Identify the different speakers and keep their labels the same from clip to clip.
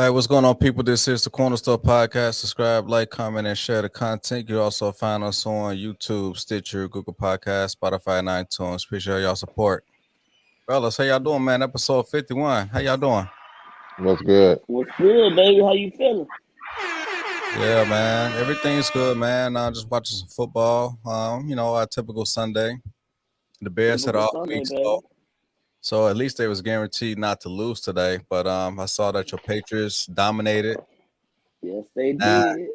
Speaker 1: All right, what's going on, people? This is the Corner Store Podcast. Subscribe, like, comment, and share the content. You also find us on YouTube, Stitcher, Google Podcasts, Spotify, and iTunes. Appreciate y'all support. Fellas, how y'all doing, man? Episode 51. How y'all doing?
Speaker 2: What's good?
Speaker 3: What's good, baby? How you feeling?
Speaker 1: Yeah, man. Everything's good, man. Just watching some football. Our typical Sunday. The Bears had
Speaker 3: Typical
Speaker 1: all
Speaker 3: Sunday,
Speaker 1: week,
Speaker 3: baby.
Speaker 1: so at least they was guaranteed not to lose today. But I saw that your Patriots dominated.
Speaker 3: Yes, they
Speaker 1: Now,
Speaker 3: did.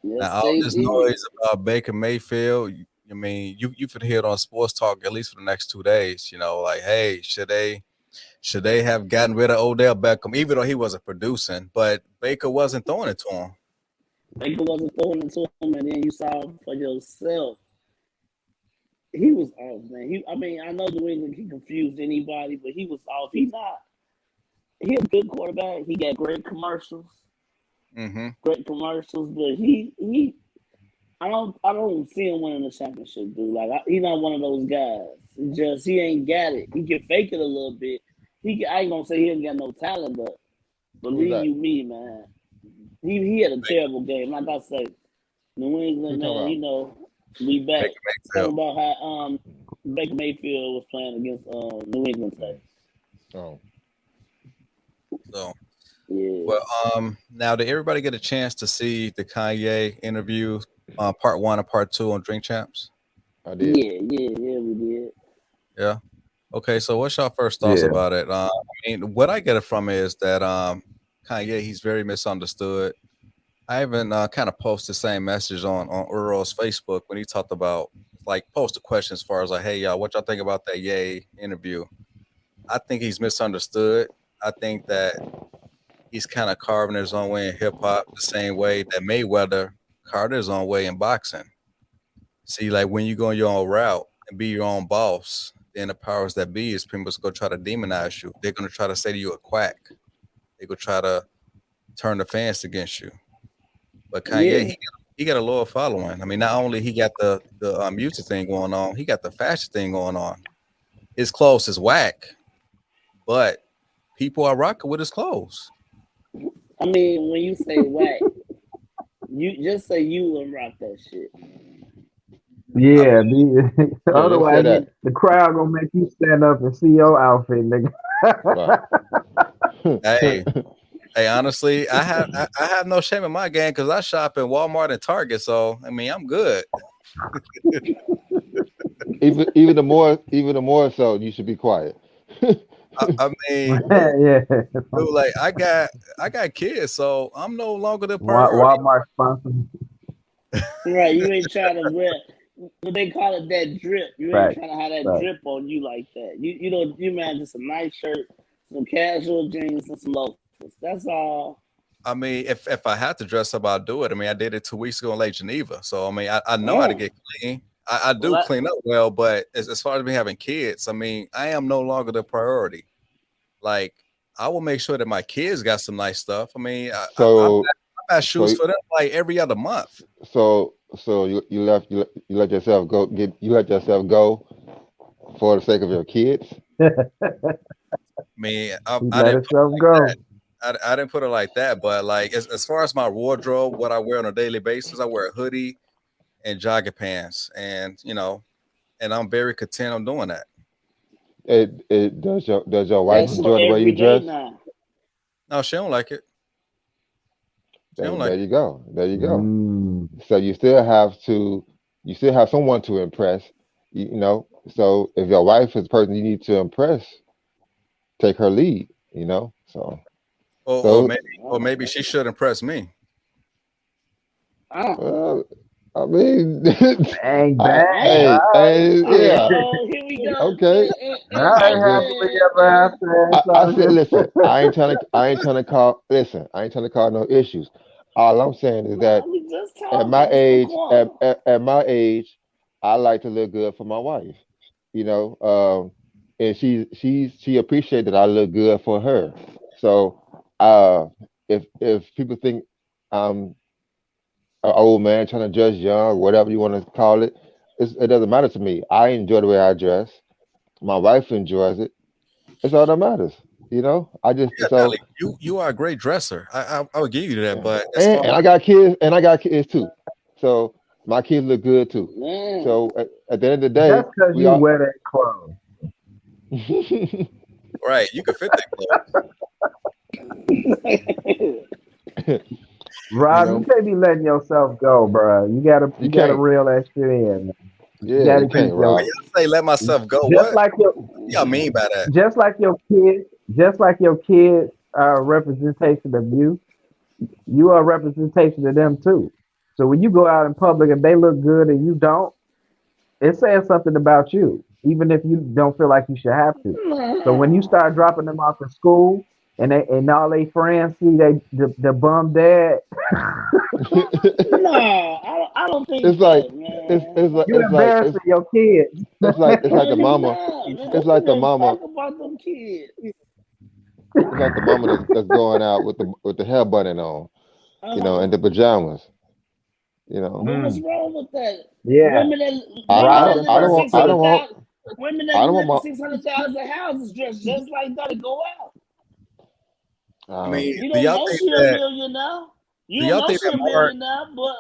Speaker 3: Yes,
Speaker 1: now all
Speaker 3: they
Speaker 1: this
Speaker 3: did.
Speaker 1: noise about Baker Mayfield, I mean, you could hear it on sports talk at least for the next 2 days. Like, hey, should they have gotten rid of Odell Beckham, even though he wasn't producing, but Baker wasn't throwing it to him.
Speaker 3: Baker wasn't throwing it to him, and then you saw for yourself. He was off, man. I know New England can confuse anybody, but he was off. He a good quarterback. He got great commercials.
Speaker 1: Mm-hmm.
Speaker 3: Great commercials, but I don't see him winning the championship, dude. Like he's not one of those guys. He ain't got it. He can fake it a little bit. I ain't gonna say he ain't got no talent, but believe you me, man. He had a terrible game. Like I say, New England, man. We back. Talking about how Baker Mayfield was playing against New England today.
Speaker 2: Oh.
Speaker 1: So.
Speaker 3: Yeah.
Speaker 1: Well, now did everybody get a chance to see the Kanye interview, part 1 and part 2 on Drink Champs?
Speaker 2: I did.
Speaker 3: Yeah, we did.
Speaker 1: Yeah. Okay, so what's your first thoughts about it? What I get it from is that Kanye, he's very misunderstood. I even kind of posted the same message on Earl's Facebook when he talked about, like, post a question as far as like, hey, y'all, what y'all think about that Ye interview? I think he's misunderstood. I think that he's kind of carving his own way in hip hop the same way that Mayweather carved his own way in boxing. See, like when you go your own route and be your own boss, then the powers that be is people going to try to demonize you. They're going to try to say to you a quack. They're going to try to turn the fans against you. But Kanye, he got a loyal following. I mean, not only he got the music thing going on, he got the fashion thing going on. His clothes is whack, but people are rocking with his clothes.
Speaker 3: I mean, when you say whack, you just say you wouldn't rock that shit.
Speaker 4: Yeah, otherwise the crowd gonna make you stand up and see your outfit, nigga.
Speaker 1: Hey, honestly, I have no shame in my game because I shop in Walmart and Target, so I mean I'm good.
Speaker 2: even the more so, you should be quiet.
Speaker 1: I mean,
Speaker 4: yeah,
Speaker 1: dude, like I got kids, so I'm no longer the priority.
Speaker 4: Walmart sponsor.
Speaker 3: Right, you ain't trying to wear what they call it, that drip. You ain't trying to have that drip on you like that. You man, just a nice shirt, some casual jeans, and some loafers. That's all.
Speaker 1: I mean, if I had to dress up, I'd do it. I mean, I did it 2 weeks ago in Lake Geneva, so I mean, I know how to get clean. I do clean up well, but as far as me having kids, I mean, I am no longer the priority. Like, I will make sure that my kids got some nice stuff. I mean, I buy shoes for them like every other month.
Speaker 2: So you let yourself go for the sake of your kids.
Speaker 1: I mean, I didn't put it like that. I didn't put it like that, but like as far as my wardrobe, what I wear on a daily basis, I wear a hoodie and jogging pants, and and I'm very content on doing that.
Speaker 2: Does your wife enjoy the way you dress?
Speaker 1: No, she don't like it.
Speaker 2: There you go. So you still have someone to impress, So if your wife is the person you need to impress, take her lead, So
Speaker 1: or maybe she should impress me.
Speaker 2: I mean,
Speaker 4: bang, bang.
Speaker 2: Yeah.
Speaker 3: Here we go.
Speaker 2: Okay. I said, listen, I ain't trying to call. Listen, I ain't trying to cause no issues. All I'm saying is that at my age, I like to look good for my wife, and she appreciates that I look good for her. So, if people think I'm an old man trying to dress young, whatever you want to call it, it doesn't matter to me. I enjoy the way I dress. My wife enjoys it. It's all that matters. You know, I just
Speaker 1: Yeah,
Speaker 2: so
Speaker 1: Nelly, you are a great dresser. I would give you that,
Speaker 2: yeah.
Speaker 1: but as far
Speaker 2: And I got kids too. So my kids look good too.
Speaker 3: Man.
Speaker 2: So at the end of the day,
Speaker 4: That's because
Speaker 2: we
Speaker 4: you
Speaker 2: all
Speaker 4: wear that clothes.
Speaker 1: right, you can fit that clothes.
Speaker 2: you
Speaker 4: Rob, you
Speaker 2: know,
Speaker 4: can't be letting yourself go, bro. You
Speaker 2: you
Speaker 4: gotta
Speaker 2: can't.
Speaker 4: reel that shit in. Man. You
Speaker 2: Yeah, you
Speaker 4: gotta
Speaker 2: can't,
Speaker 4: keep
Speaker 1: When
Speaker 2: Rob.
Speaker 4: your
Speaker 1: y'all say let myself go,
Speaker 4: just
Speaker 1: what?
Speaker 4: like your
Speaker 1: What do y'all mean by that?
Speaker 4: just like your kids, just like your kids are a representation of you. You are a representation of them too. So when you go out in public and they look good and you don't, it says something about you, even if you don't feel like you should have to. So when you
Speaker 3: No,
Speaker 4: start dropping them off at school and all they friends see the bum dad,
Speaker 3: no, I don't think
Speaker 2: It's like
Speaker 3: that, man.
Speaker 4: you embarrassing your kids.
Speaker 2: it's like
Speaker 3: No,
Speaker 2: the
Speaker 3: he
Speaker 2: mama.
Speaker 3: not. Man,
Speaker 2: It's
Speaker 3: don't give
Speaker 2: like the
Speaker 3: a
Speaker 2: mama.
Speaker 3: fuck about them kids.
Speaker 2: It's like the mama that's going out with the hair button on, you know,
Speaker 3: Uh-huh.
Speaker 2: and the pajamas, you know.
Speaker 3: But what's
Speaker 4: Mm,
Speaker 3: wrong with that?
Speaker 4: yeah,
Speaker 3: Women that
Speaker 2: I
Speaker 3: women
Speaker 2: don't
Speaker 3: that
Speaker 4: Robert
Speaker 3: live
Speaker 2: I
Speaker 3: in
Speaker 2: don't
Speaker 4: Burns
Speaker 2: want
Speaker 3: six
Speaker 2: I
Speaker 3: hundred
Speaker 2: don't
Speaker 4: too.
Speaker 2: want
Speaker 3: thousand women that
Speaker 2: I don't
Speaker 3: live
Speaker 2: want
Speaker 3: in
Speaker 2: my
Speaker 3: 600,000 houses dressed just like that to go out.
Speaker 1: I
Speaker 2: um
Speaker 1: mean,
Speaker 3: You
Speaker 1: do
Speaker 3: don't
Speaker 1: y'all
Speaker 3: know
Speaker 1: think
Speaker 3: she a
Speaker 1: that?
Speaker 3: millionaire. You
Speaker 1: Do
Speaker 3: don't
Speaker 1: y'all
Speaker 3: know
Speaker 1: think
Speaker 3: she
Speaker 1: that
Speaker 3: a millionaire, but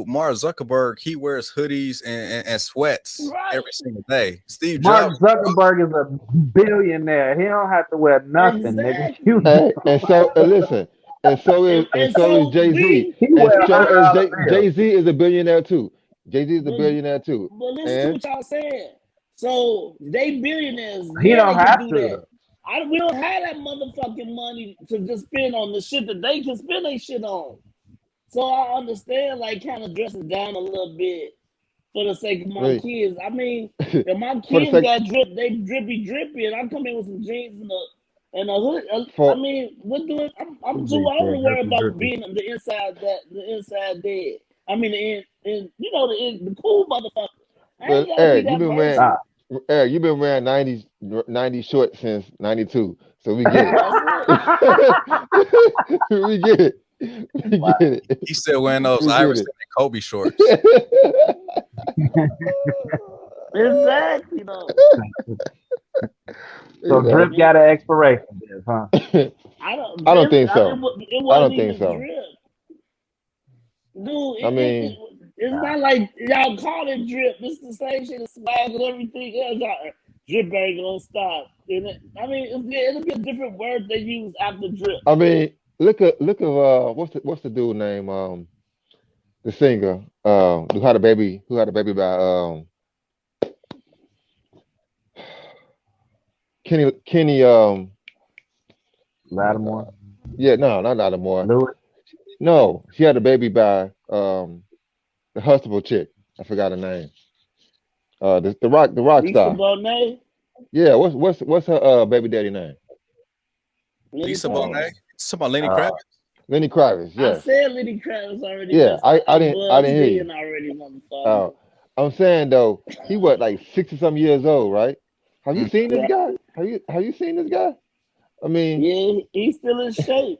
Speaker 1: Mark Zuckerberg, he wears hoodies and sweats
Speaker 3: right,
Speaker 1: every single day. Steve
Speaker 4: Mark
Speaker 1: Jobs,
Speaker 4: Zuckerberg is a billionaire. He don't have to wear nothing, nigga. You
Speaker 3: exactly.
Speaker 2: and so listen, and
Speaker 3: And
Speaker 2: so is
Speaker 3: so
Speaker 2: Jay-Z.
Speaker 3: we
Speaker 4: he
Speaker 2: And
Speaker 4: wear
Speaker 2: so is
Speaker 4: $100 bills.
Speaker 2: Jay-Z is a billionaire too. Jay-Z is a
Speaker 3: but
Speaker 2: billionaire too.
Speaker 3: listen to
Speaker 2: And
Speaker 3: what y'all saying. So they billionaires,
Speaker 4: He
Speaker 3: yeah,
Speaker 4: don't
Speaker 3: they can
Speaker 4: have
Speaker 3: do
Speaker 4: to
Speaker 3: that.
Speaker 4: though.
Speaker 3: We don't have that motherfucking money to just spend on the shit that they can spend their shit on. So I understand, like, kind of dressing down a little bit for the sake of
Speaker 2: I
Speaker 3: my
Speaker 2: mean,
Speaker 3: kids. I mean, if my
Speaker 2: for the
Speaker 3: kids
Speaker 2: sake
Speaker 3: got they drippy, and I come in with some jeans and a hood. I
Speaker 2: for
Speaker 3: mean, what do it? I'm
Speaker 4: This
Speaker 3: too
Speaker 4: bitch
Speaker 3: old to
Speaker 4: said
Speaker 3: worry
Speaker 4: drippy
Speaker 3: about
Speaker 4: drippy.
Speaker 3: being the inside dead. I mean, you know, the cool motherfucker. I
Speaker 2: well,
Speaker 3: ain't gotta be
Speaker 2: Eric, you've
Speaker 3: that
Speaker 2: been wearing
Speaker 3: person.
Speaker 4: Stop.
Speaker 2: Eric, you've been wearing 90 shorts since 92. So we get
Speaker 3: That's it.
Speaker 2: it. We get it. We
Speaker 4: Wow.
Speaker 2: get it.
Speaker 1: he's still wearing those
Speaker 2: We get
Speaker 1: Iverson
Speaker 2: it.
Speaker 1: and Kobe shorts.
Speaker 3: Exactly, though.
Speaker 2: You
Speaker 4: So
Speaker 2: know.
Speaker 4: drip got an expiration date, huh?
Speaker 3: I don't
Speaker 2: I don't
Speaker 3: drip.
Speaker 2: think so.
Speaker 3: It
Speaker 2: I
Speaker 3: wasn't
Speaker 2: don't think
Speaker 3: even
Speaker 2: so.
Speaker 3: drip. Dude,
Speaker 2: I mean,
Speaker 3: it's
Speaker 4: Nah.
Speaker 3: not like y'all call it drip. It's the same shit as swag and everything else. Drip ain't gonna stop. I mean, it'll be a different word they use after drip.
Speaker 2: I mean, look at what's the dude name the singer who had a baby by Kenny oh my
Speaker 4: Lattimore,
Speaker 2: god, yeah, no, not Lattimore.
Speaker 4: Lewis.
Speaker 2: No, she had a baby by the Huxtable chick. I forgot her name. The rock
Speaker 3: Lisa
Speaker 2: star.
Speaker 3: Bonet,
Speaker 2: Yeah, what's her baby daddy name?
Speaker 3: Lenny
Speaker 1: Lisa Bonet,
Speaker 2: Um,
Speaker 3: Kravitz.
Speaker 1: it's about Lenny
Speaker 4: Uh,
Speaker 1: Kravitz.
Speaker 2: Lenny Kravitz.
Speaker 3: I
Speaker 2: Yes.
Speaker 3: said Lenny Kravitz already
Speaker 2: Yeah,
Speaker 3: messed up.
Speaker 2: I
Speaker 3: I
Speaker 2: didn't hear you.
Speaker 3: buzzed in already, motherfucker.
Speaker 2: Uh, I'm saying though, he was like 60 some years old, right? Have you
Speaker 1: Mm.
Speaker 2: seen this
Speaker 3: Yeah,
Speaker 2: guy? Have you seen this guy? I mean,
Speaker 3: yeah, he's still in shape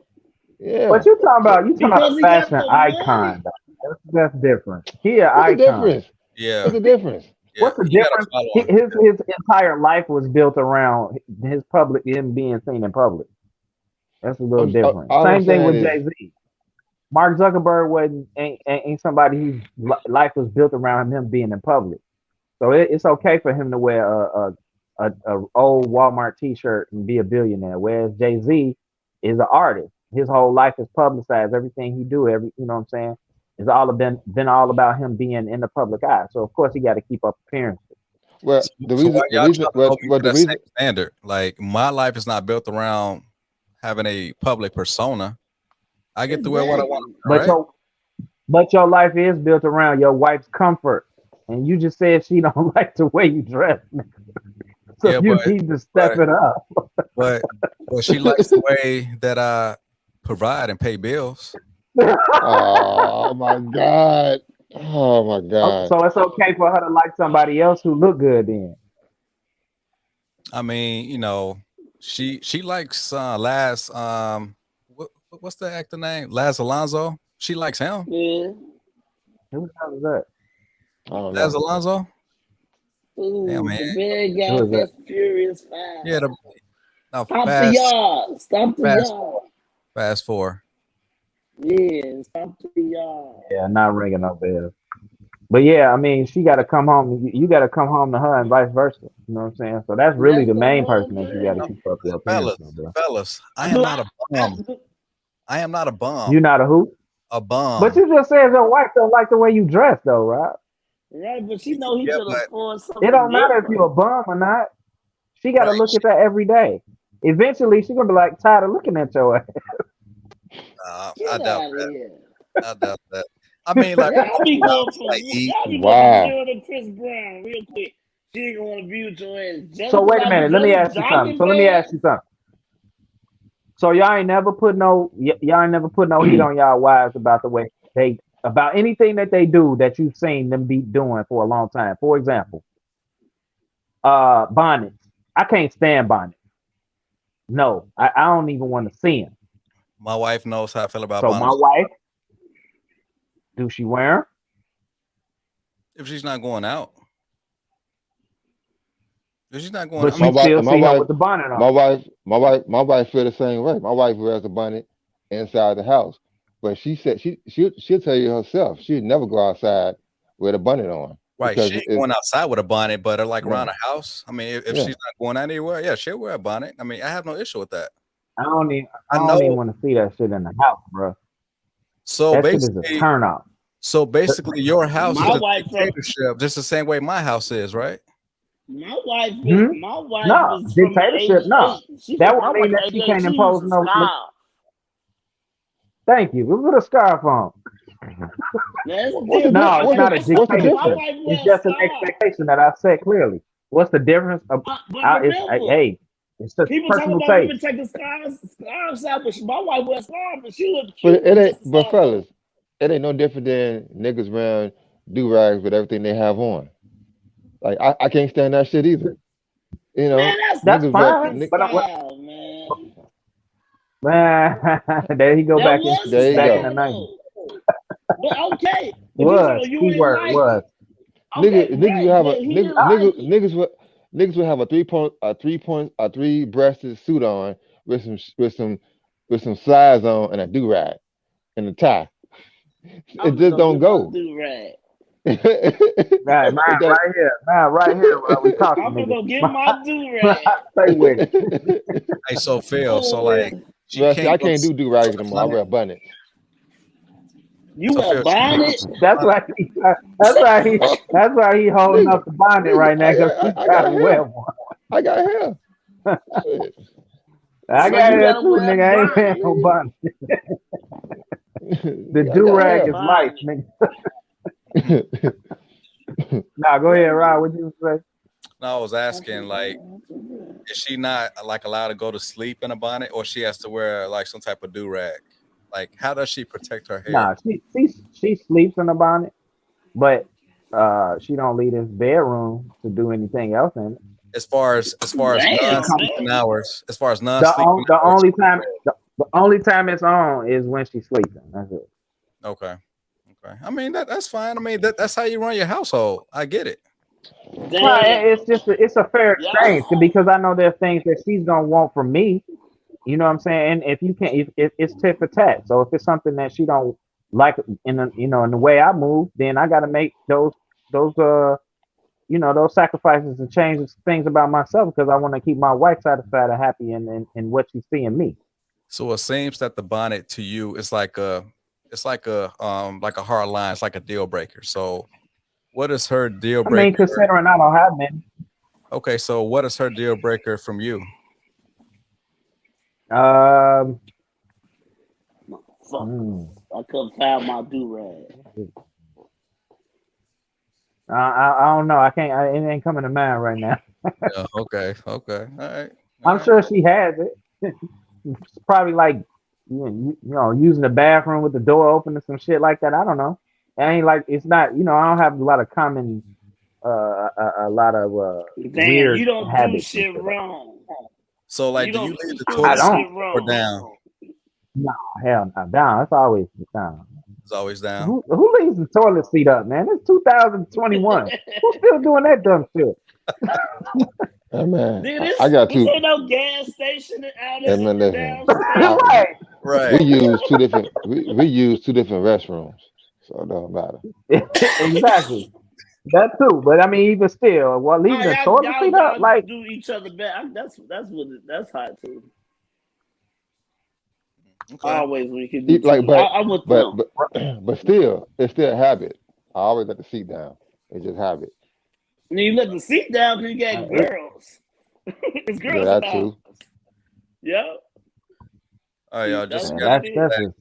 Speaker 2: yeah.
Speaker 4: what you talking
Speaker 2: So
Speaker 4: about? You talking about
Speaker 3: because
Speaker 4: a
Speaker 3: he got
Speaker 4: fashion
Speaker 3: the
Speaker 4: icon,
Speaker 3: money.
Speaker 4: though. That's different. He an
Speaker 2: what's the
Speaker 4: icon.
Speaker 2: difference?
Speaker 1: Yeah,
Speaker 2: What's the difference?
Speaker 1: yeah,
Speaker 4: What's the
Speaker 1: he got a
Speaker 4: difference?
Speaker 1: following.
Speaker 4: His entire life was built around him being seen in public. That's a little different.
Speaker 2: All I'm
Speaker 4: Same thing
Speaker 2: saying
Speaker 4: with
Speaker 2: is,
Speaker 4: Jay Z. Mark Zuckerberg wasn't ain't somebody whose life was built around him being in public. So it's okay for him to wear a old Walmart T-shirt and be a billionaire. Whereas Jay Z is an artist. His whole life is publicized. Everything he do, you know what I'm saying, it's all been all about him being in the public eye. So of course he got to keep up appearances.
Speaker 2: well,
Speaker 1: So why y'all trying to hold me to
Speaker 2: the
Speaker 1: that same
Speaker 2: reason,
Speaker 1: standard? Like my life is not built around having a public persona. I get to wear what I want
Speaker 3: Exactly.
Speaker 1: to wear,
Speaker 4: But
Speaker 1: right?
Speaker 4: your life is built around your wife's comfort. And you just said she don't like the way you dress. So
Speaker 1: Yeah,
Speaker 4: you need to step
Speaker 1: but
Speaker 4: it up.
Speaker 1: but but she likes the way that I provide and pay bills.
Speaker 2: oh my God, oh my
Speaker 4: Oh,
Speaker 2: God.
Speaker 4: so it's okay for her to like somebody else who look good then.
Speaker 1: I mean, she likes Laz what's the actor name? Laz Alonso. She likes him.
Speaker 3: Yeah.
Speaker 4: Who the hell is that?
Speaker 2: I don't
Speaker 1: Laz
Speaker 2: know.
Speaker 1: Alonso. Damn
Speaker 3: Ooh,
Speaker 1: man.
Speaker 3: the bad
Speaker 4: Who
Speaker 3: guy,
Speaker 4: is that?
Speaker 3: Fast and Furious
Speaker 1: Yeah,
Speaker 3: 5.
Speaker 1: Now
Speaker 3: Stop the yard. Stop the
Speaker 1: fast,
Speaker 3: yard.
Speaker 1: fast forward.
Speaker 3: Yeah, stop the yard.
Speaker 4: Yeah, not ringing no bells. But yeah, I mean, she got to come home. You got to come home to her, and vice versa. You know what I'm saying? So that's really
Speaker 3: That's
Speaker 4: the
Speaker 3: the
Speaker 4: main
Speaker 3: whole
Speaker 4: person that you got to
Speaker 3: thing.
Speaker 4: keep up your
Speaker 1: Fellas,
Speaker 4: appearance with, bro.
Speaker 1: fellas, I am
Speaker 3: Do
Speaker 1: not a bum. I am not a
Speaker 4: You
Speaker 1: bum.
Speaker 4: not a who?
Speaker 1: A
Speaker 4: But
Speaker 1: bum.
Speaker 4: you just said your wife don't like the way you dress, though, right?
Speaker 3: Right, but she know he
Speaker 1: Yeah,
Speaker 3: could
Speaker 1: but
Speaker 3: afford
Speaker 4: It
Speaker 3: something
Speaker 4: don't matter if
Speaker 3: different.
Speaker 4: you're a bum or not. She got to
Speaker 1: right.
Speaker 4: look at that every day. Eventually, she's gonna be like tired of looking at your ass.
Speaker 1: I
Speaker 3: Get
Speaker 1: doubt
Speaker 3: out of
Speaker 1: that.
Speaker 3: here.
Speaker 1: I doubt that. I mean, like we
Speaker 3: Y'all
Speaker 1: go
Speaker 3: be going
Speaker 1: out,
Speaker 3: from
Speaker 1: like eat.
Speaker 3: y'all be going from
Speaker 2: Wow.
Speaker 3: zero to Chris Brown real quick. She ain't gonna want to be with your ass just
Speaker 4: So
Speaker 3: because
Speaker 4: wait a
Speaker 3: I
Speaker 4: minute. Let me
Speaker 3: just
Speaker 4: ask you something.
Speaker 3: jogging
Speaker 4: So let me ask
Speaker 3: pants.
Speaker 4: you something. So y'all ain't never put no heat on y'all wives about the way they about anything that they do that you've seen them be doing for a long time. For example, bonnets. I can't stand bonnets. No, I don't even want to see them.
Speaker 1: My wife knows how I feel about
Speaker 4: So my
Speaker 1: bonnets.
Speaker 4: wife, do she wear 'em?
Speaker 1: If she's not going out, if she's not going,
Speaker 4: But
Speaker 1: I
Speaker 2: My
Speaker 1: mean,
Speaker 4: you
Speaker 2: wife,
Speaker 4: still
Speaker 2: my
Speaker 4: see her
Speaker 2: wife,
Speaker 4: with the bonnet on.
Speaker 2: my wife feel the same way. My wife wears a bonnet inside the house, but she said she'll tell you herself she'd never go outside with a bonnet on
Speaker 1: right?
Speaker 2: because
Speaker 1: She ain't going outside with a bonnet, but like around
Speaker 2: yeah,
Speaker 1: the house. I mean, if
Speaker 2: yeah.
Speaker 1: she's not going anywhere, yeah, she'll wear a bonnet. I mean, I have no issue with that.
Speaker 4: I
Speaker 1: I
Speaker 4: don't even
Speaker 1: know.
Speaker 4: want to see that shit in the house, bro.
Speaker 1: So
Speaker 4: That shit is a
Speaker 1: basically,
Speaker 4: turn off.
Speaker 1: your house is
Speaker 3: My
Speaker 1: a
Speaker 3: wife from
Speaker 1: dictatorship, just the same way my house is, right?
Speaker 4: Hmm?
Speaker 3: my wife
Speaker 4: No,
Speaker 3: is from the
Speaker 4: dictatorship, no.
Speaker 3: '88. She
Speaker 4: That
Speaker 3: from
Speaker 4: would
Speaker 3: my
Speaker 4: mean
Speaker 3: wife
Speaker 4: that she
Speaker 3: '88.
Speaker 4: can't
Speaker 3: She used
Speaker 4: impose
Speaker 3: to
Speaker 4: no.
Speaker 3: style.
Speaker 4: Thank you. We put a scarf on.
Speaker 3: That's the
Speaker 2: What's the
Speaker 3: difference.
Speaker 4: No,
Speaker 2: di-
Speaker 4: it's
Speaker 2: what's the
Speaker 4: not a
Speaker 2: what's the
Speaker 3: My
Speaker 4: dictatorship.
Speaker 2: difference?
Speaker 3: wife
Speaker 4: It's
Speaker 3: wears
Speaker 4: just an
Speaker 3: style.
Speaker 4: expectation that I've said clearly. What's the difference?
Speaker 3: But remember,
Speaker 4: Hey, it's just
Speaker 3: people talk
Speaker 4: personal
Speaker 3: about women
Speaker 4: taste.
Speaker 3: taking scarves out, but my wife wears scarves, and she look
Speaker 2: But
Speaker 3: cute
Speaker 2: it
Speaker 3: with
Speaker 2: ain't.
Speaker 3: just a
Speaker 2: But
Speaker 3: scarf on.
Speaker 2: fellas, it ain't no different than niggas wearing do rags with everything they have on. Like I can't stand that shit either. You
Speaker 3: Man,
Speaker 2: know,
Speaker 3: that's
Speaker 4: That's
Speaker 2: niggas wear.
Speaker 3: fucking
Speaker 4: fine. But
Speaker 3: style, man.
Speaker 4: man, there he go
Speaker 3: That
Speaker 4: back in
Speaker 3: was a
Speaker 2: There you
Speaker 4: back in
Speaker 2: go.
Speaker 4: the
Speaker 3: style
Speaker 4: 90s.
Speaker 3: though. But okay, but you talking
Speaker 4: Was
Speaker 3: about you ain't
Speaker 4: keyword
Speaker 3: like
Speaker 4: was.
Speaker 3: it. Okay,
Speaker 2: Niggas will
Speaker 3: right,
Speaker 2: have
Speaker 3: but
Speaker 2: a
Speaker 3: he didn't like it.
Speaker 2: niggas will have a three breasted suit on with some slides on and a do rag and a tie. It
Speaker 3: I'm gonna
Speaker 2: just
Speaker 3: go
Speaker 2: don't
Speaker 3: get my
Speaker 2: go.
Speaker 3: do rag.
Speaker 4: Right,
Speaker 2: It
Speaker 4: mine
Speaker 2: don't.
Speaker 4: right here. Mine right here. We talking,
Speaker 3: I'm gonna
Speaker 4: nigga.
Speaker 3: go get my do rag.
Speaker 4: Stay with it.
Speaker 1: Hey, so Phil, so
Speaker 3: Oh,
Speaker 1: like she
Speaker 2: Well, see,
Speaker 1: can't
Speaker 2: I
Speaker 1: go to
Speaker 2: can't do
Speaker 1: sleep
Speaker 2: rags
Speaker 1: until
Speaker 2: no
Speaker 1: the
Speaker 2: more. I
Speaker 1: night.
Speaker 2: wear bonnets.
Speaker 3: you
Speaker 1: So
Speaker 3: a
Speaker 1: Phil, she can't go to
Speaker 3: bonnet?
Speaker 1: sleep
Speaker 4: That's
Speaker 1: at night.
Speaker 4: why he. That's why he holding
Speaker 2: Nigga,
Speaker 4: up the bonnet right now because he
Speaker 2: I
Speaker 4: got
Speaker 2: got
Speaker 4: to wear
Speaker 2: hair.
Speaker 4: one.
Speaker 2: I got hair. Shit.
Speaker 4: I
Speaker 3: So
Speaker 4: got
Speaker 3: you
Speaker 4: hair
Speaker 3: gotta
Speaker 4: too,
Speaker 3: wear a
Speaker 4: nigga. I ain't wearing
Speaker 3: bonnet.
Speaker 4: no bonnet. The
Speaker 2: I
Speaker 4: do
Speaker 2: got
Speaker 3: A
Speaker 4: rag
Speaker 2: hair.
Speaker 4: is life,
Speaker 3: bonnet.
Speaker 4: nigga.
Speaker 1: Mhm.
Speaker 4: Nah, go ahead,
Speaker 3: Wait a
Speaker 4: Rod.
Speaker 3: minute.
Speaker 4: What you say?
Speaker 1: No, I was asking, like, is she not like allowed to go to sleep in a bonnet, or she has to wear like some type of do rag? Like, how does she protect her hair?
Speaker 4: Nah, she sleeps in a bonnet, but she don't leave this bedroom to do anything else in it.
Speaker 1: As far as
Speaker 4: She
Speaker 3: Damn,
Speaker 4: come
Speaker 1: non-sleeping
Speaker 3: man.
Speaker 1: hours, as far as non-sleeping
Speaker 4: the
Speaker 1: hours,
Speaker 4: only
Speaker 1: she
Speaker 4: time
Speaker 1: wear
Speaker 4: the only time it's on is when she's sleeping. That's it.
Speaker 1: it. Okay, okay. I mean that's fine. I mean that's how you run your household. I get it.
Speaker 4: No,
Speaker 3: Damn.
Speaker 4: it's just it's a fair exchange
Speaker 3: Y'all.
Speaker 4: because I know there's things that she's gonna want from me. You know what I'm saying? And if you can't, if it's tit for tat. So if it's something that she don't like in the in the way I move, then I got to make those those sacrifices and changes things about myself because I want to keep my wife satisfied and happy in what she's seeing me.
Speaker 1: So it seems that the bonnet to you is like a hard line. It's like a deal breaker. So what is her deal
Speaker 4: I mean,
Speaker 1: breaker?
Speaker 4: considering I don't have many.
Speaker 1: Okay, so what is her deal breaker from you?
Speaker 4: Um,
Speaker 3: Fuck.
Speaker 4: hmm,
Speaker 3: I couldn't find my do rag.
Speaker 4: I don't know. I can't. It ain't coming to mind right now.
Speaker 1: Yeah, okay, okay, all right, all
Speaker 4: I'm
Speaker 1: right.
Speaker 4: sure she has it. It's probably like using the bathroom with the door open or some shit like that. I don't know. It ain't like it's not. I don't have a lot of common, a lot of
Speaker 3: Damn, you
Speaker 4: weird
Speaker 3: don't do
Speaker 4: habits and
Speaker 3: shit
Speaker 4: shit like
Speaker 3: wrong.
Speaker 1: So like,
Speaker 3: You
Speaker 1: do you
Speaker 3: don't
Speaker 1: leave the
Speaker 3: do
Speaker 4: that. I
Speaker 1: toilet seat
Speaker 4: don't.
Speaker 3: shit
Speaker 1: or
Speaker 3: wrong.
Speaker 1: down?
Speaker 4: No, hell no. Down. It's always down.
Speaker 1: It's always down.
Speaker 4: Who leaves the toilet seat up, man? It's 2021. Who's still doing that dumb shit?
Speaker 2: Hey, man,
Speaker 3: Dude,
Speaker 2: I got
Speaker 3: this
Speaker 2: two.
Speaker 3: ain't no gas station out
Speaker 2: Hey,
Speaker 3: in
Speaker 2: man,
Speaker 3: the
Speaker 2: listen.
Speaker 3: downstate.
Speaker 2: I,
Speaker 4: Right.
Speaker 2: we
Speaker 1: Right.
Speaker 2: use two different. We use two different restrooms, so it don't matter.
Speaker 4: Exactly. That too. But I mean, even still, well,
Speaker 3: Oh,
Speaker 4: leaving the toilet seat up,
Speaker 3: y'all
Speaker 4: like
Speaker 3: do each other back. That's hot too.
Speaker 1: Okay.
Speaker 3: Always when you can do
Speaker 2: Like,
Speaker 3: two. I'm with
Speaker 2: but,
Speaker 3: them.
Speaker 2: but, but still, it's still a habit. I always let the seat down. It's just habit.
Speaker 3: And you let the seat down because you got
Speaker 4: it,
Speaker 3: girls. It's
Speaker 2: Yeah,
Speaker 3: girls in
Speaker 2: that
Speaker 3: the
Speaker 2: too.
Speaker 3: house. Yep.
Speaker 1: All right, y'all.
Speaker 3: That's
Speaker 1: Just
Speaker 3: what
Speaker 1: gotta
Speaker 3: it
Speaker 1: get
Speaker 4: that's
Speaker 3: is.
Speaker 1: back,
Speaker 4: just.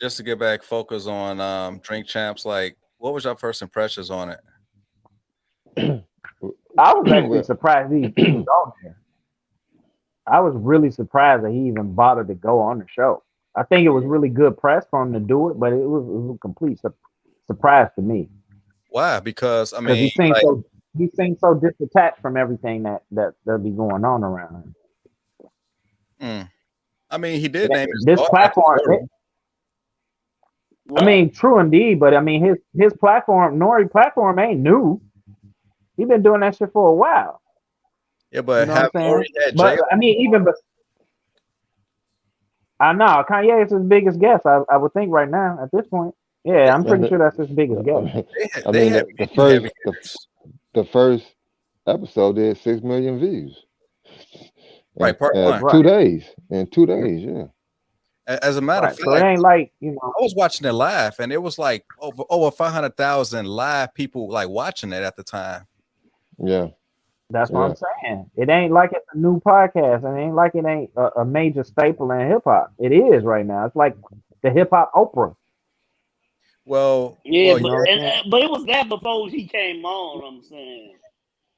Speaker 1: just to get back focus on Drink Champs. Like, what was your first impressions on it?
Speaker 4: I was actually
Speaker 2: Well,
Speaker 4: surprised he was on there. I was really surprised that he even bothered to go on the show. I think it was really good press for him to do it, but it was a complete surprise to me
Speaker 1: Why? Because I
Speaker 4: because
Speaker 1: mean, like,
Speaker 4: he seems so detached from everything that be going on around him.
Speaker 1: mm, I mean, he did name his
Speaker 4: This
Speaker 1: daughter after
Speaker 4: platform,
Speaker 1: Tory.
Speaker 4: I
Speaker 3: What?
Speaker 4: mean, true indeed, but I mean his platform, Nori platform, ain't new. He been doing that shit for a while.
Speaker 1: Yeah,
Speaker 4: You
Speaker 1: but
Speaker 4: know what I'm
Speaker 1: have
Speaker 4: saying?
Speaker 1: Nori had Jay
Speaker 4: But I mean, even but I know Kanye is his biggest guest. I would think right now at this point. Yeah, I'm
Speaker 2: and
Speaker 4: pretty sure that's his
Speaker 2: I
Speaker 4: biggest guest.
Speaker 2: mean, I
Speaker 1: they
Speaker 2: mean
Speaker 1: had
Speaker 2: the
Speaker 1: many
Speaker 2: first
Speaker 1: heavy hitters.
Speaker 2: the first episode did 6 million views
Speaker 1: Right, part
Speaker 2: in
Speaker 1: one.
Speaker 4: Right,
Speaker 2: 2 days. In 2 days, yeah.
Speaker 1: As a matter of
Speaker 4: right. So it
Speaker 1: fact,
Speaker 4: ain't like
Speaker 1: I was watching it live, and it was like over 500,000 live people like watching it at the time.
Speaker 2: Yeah,
Speaker 4: that's what
Speaker 2: yeah.
Speaker 4: I'm saying. It ain't like it's a new podcast. It ain't like it ain't a major staple in hip hop. It is right now. It's like the hip hop Oprah.
Speaker 3: Yeah,
Speaker 1: Well,
Speaker 4: You
Speaker 3: but
Speaker 4: know what I'm
Speaker 1: yeah,
Speaker 4: saying?
Speaker 3: but it was that before he came on. I'm saying.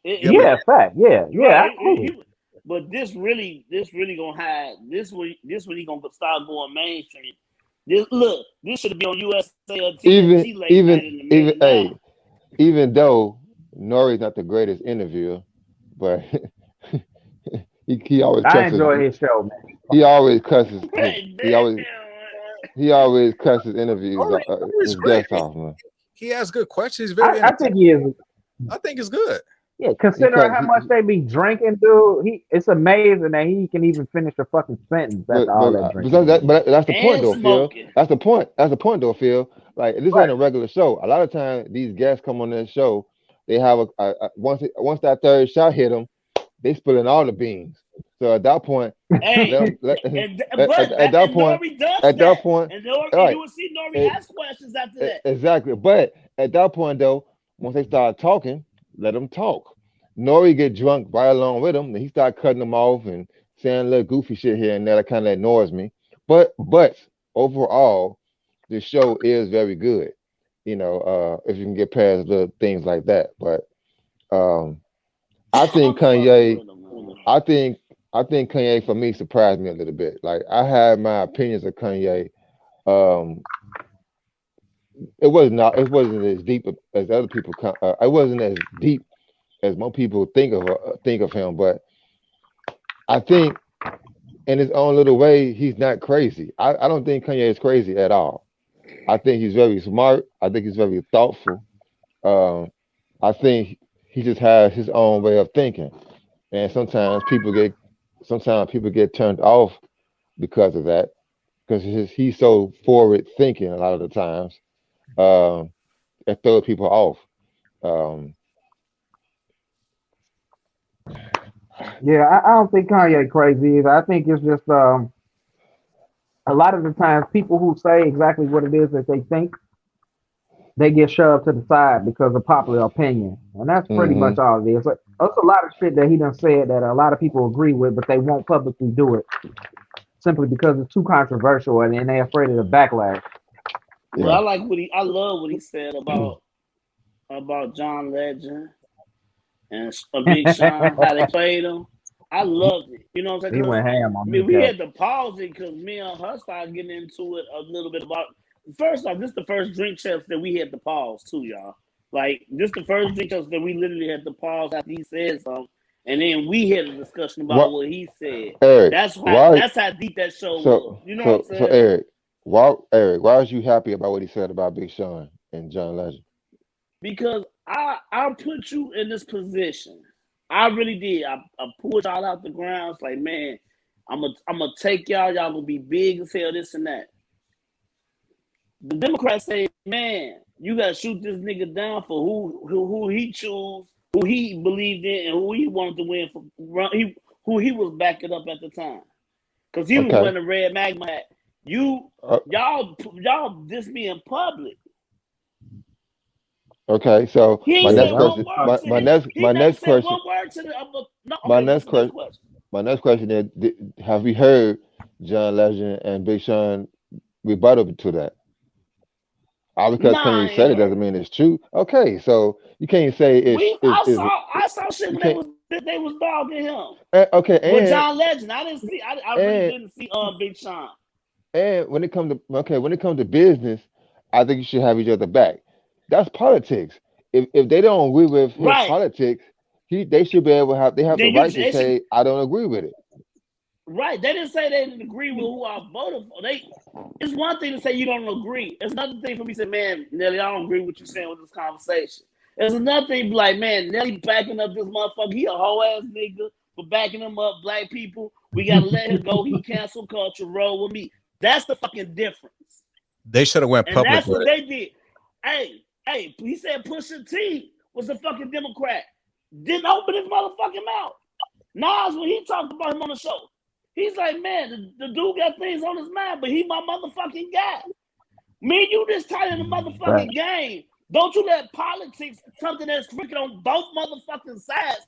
Speaker 1: yeah, but
Speaker 3: He
Speaker 4: Yeah, fact. Yeah, yeah,
Speaker 3: right.
Speaker 4: absolutely.
Speaker 3: But this really gonna hide. This when he gonna start going mainstream. This should be on USA or
Speaker 2: Even
Speaker 3: TNT late
Speaker 2: even
Speaker 3: night in a
Speaker 2: even
Speaker 3: minute now.
Speaker 2: hey, even though Nori's not the greatest interviewer, but he always
Speaker 4: I
Speaker 2: cusses.
Speaker 4: enjoy his show, man.
Speaker 2: He always cusses his. He
Speaker 3: Damn.
Speaker 2: always he always cusses interviews
Speaker 1: Nori's
Speaker 2: his
Speaker 1: great.
Speaker 2: guests off, man.
Speaker 1: He has good questions. He's
Speaker 4: I,
Speaker 1: very
Speaker 4: I
Speaker 1: entertaining.
Speaker 4: think he is.
Speaker 1: I think it's good.
Speaker 4: Yeah,
Speaker 2: He
Speaker 4: considering
Speaker 2: cut
Speaker 4: how
Speaker 2: he,
Speaker 4: much they be drinking, dude, it's amazing that he can even finish a fucking sentence after all that drinking.
Speaker 2: but that's the point
Speaker 3: And
Speaker 2: though, Phil.
Speaker 3: smoking.
Speaker 2: That's the point. That's the point though, Phil. Like this
Speaker 4: Right.
Speaker 2: ain't a regular show. A lot of times these guests come on this show, they have once that third shot hit them, they spilling all the beans. So at that point, let
Speaker 3: Hey,
Speaker 2: them let,
Speaker 3: but
Speaker 2: at that
Speaker 3: and
Speaker 2: point,
Speaker 3: Nori does
Speaker 2: at that
Speaker 3: that.
Speaker 2: point,
Speaker 3: And
Speaker 2: all
Speaker 3: and
Speaker 2: right,
Speaker 3: you will see Nori
Speaker 2: eh,
Speaker 3: ask questions after that.
Speaker 2: exactly. But at that point though, once they start talking, let them talk. Nori get drunk right along with them, and he start cutting them off and saying little goofy shit here and there that kind of annoys me. But overall, the show is very good. If you can get past little things like that. But um, I think
Speaker 3: I'm fucking
Speaker 2: Kanye,
Speaker 3: with him, man.
Speaker 2: I think I think Kanye for me surprised me a little bit. Like I had my opinions of Kanye. Um, it wasn't as deep as other people. It wasn't as deep as most people think of him. But I think in his own little way, he's not crazy. I don't think Kanye is crazy at all. I think he's very smart. I think he's very thoughtful. Um, I think he just has his own way of thinking, and sometimes people get turned off because of that, because he's so forward thinking a lot of the times. Um, it throws people off. Um,
Speaker 4: Yeah, I don't think Kanye crazy either. I think it's just a lot of the times people who say exactly what it is that they think, they get shoved to the side because of popular opinion. And that's pretty
Speaker 2: hmm
Speaker 4: much all it is. Like, that's a lot of shit that he done said that a lot of people agree with, but they won't publicly do it simply because it's too controversial and they're afraid of the backlash.
Speaker 3: Well,
Speaker 2: Yeah.
Speaker 3: I love what he said about John Legend and Big Sean, how they played him. I loved it. You know what I'm
Speaker 4: He
Speaker 3: saying? 'Cause,
Speaker 4: went ham
Speaker 3: I
Speaker 4: on
Speaker 3: mean,
Speaker 4: them
Speaker 3: we
Speaker 4: cats.
Speaker 3: had to pause it because me and her started getting into it a little bit about. First off, this is the first drink champs that we had to pause too, y'all. Like this the first drink champs that we literally had to pause after he said something, and then we had a discussion about
Speaker 2: What,
Speaker 3: what he said.
Speaker 2: Eric? Why?
Speaker 3: That's how deep that show was.
Speaker 2: So
Speaker 3: You know what I'm
Speaker 2: so
Speaker 3: saying?
Speaker 2: Eric, why was you happy about what he said about Big Sean and John Legend?
Speaker 3: Because I'll put you in this position. I really did. I pulled y'all out the ground. It's like, man, I'm gonna take y'all. Y'all gonna be big as hell. This and that. The Democrats say, man, you gotta shoot this nigga down for who he chose, who he believed in, and who he wanted to win for. Who he was backing up at the time, because he was wearing a red magma hat. Y'all diss me in public.
Speaker 2: Okay, so my next question, my next question, my next question is: have we heard John Legend and Big Sean rebuttal to that? All because Kanye said it doesn't mean it's true. Okay, so you can't say
Speaker 3: I saw shit when they was dogging him.
Speaker 2: Okay, and
Speaker 3: with John Legend, I didn't see. I really didn't see Big Sean.
Speaker 2: And when it comes to business, I think you should have each other back. That's politics. If they don't agree with his politics, they should be able to have the right to say I don't agree with it.
Speaker 3: Right. They didn't say they didn't agree with who I voted for. It's one thing to say you don't agree. It's another thing for me to say, man, Nelly, I don't agree with what you're saying with this conversation. It's another thing to be like, man, Nelly backing up this motherfucker. He a whole ass nigga for backing him up. Black people, we gotta let him go. He cancel culture. Roll with me. That's the fucking difference.
Speaker 1: They should have went public.
Speaker 3: And that's what they did. Hey, he said Pusha T was a fucking Democrat. Didn't open his motherfucking mouth. Nas, when he talked about him on the show, he's like, man, the dude got things on his mind, but he my motherfucking guy. Me and you just tight in the motherfucking game. Don't you let politics, something that's crooked on both motherfucking sides,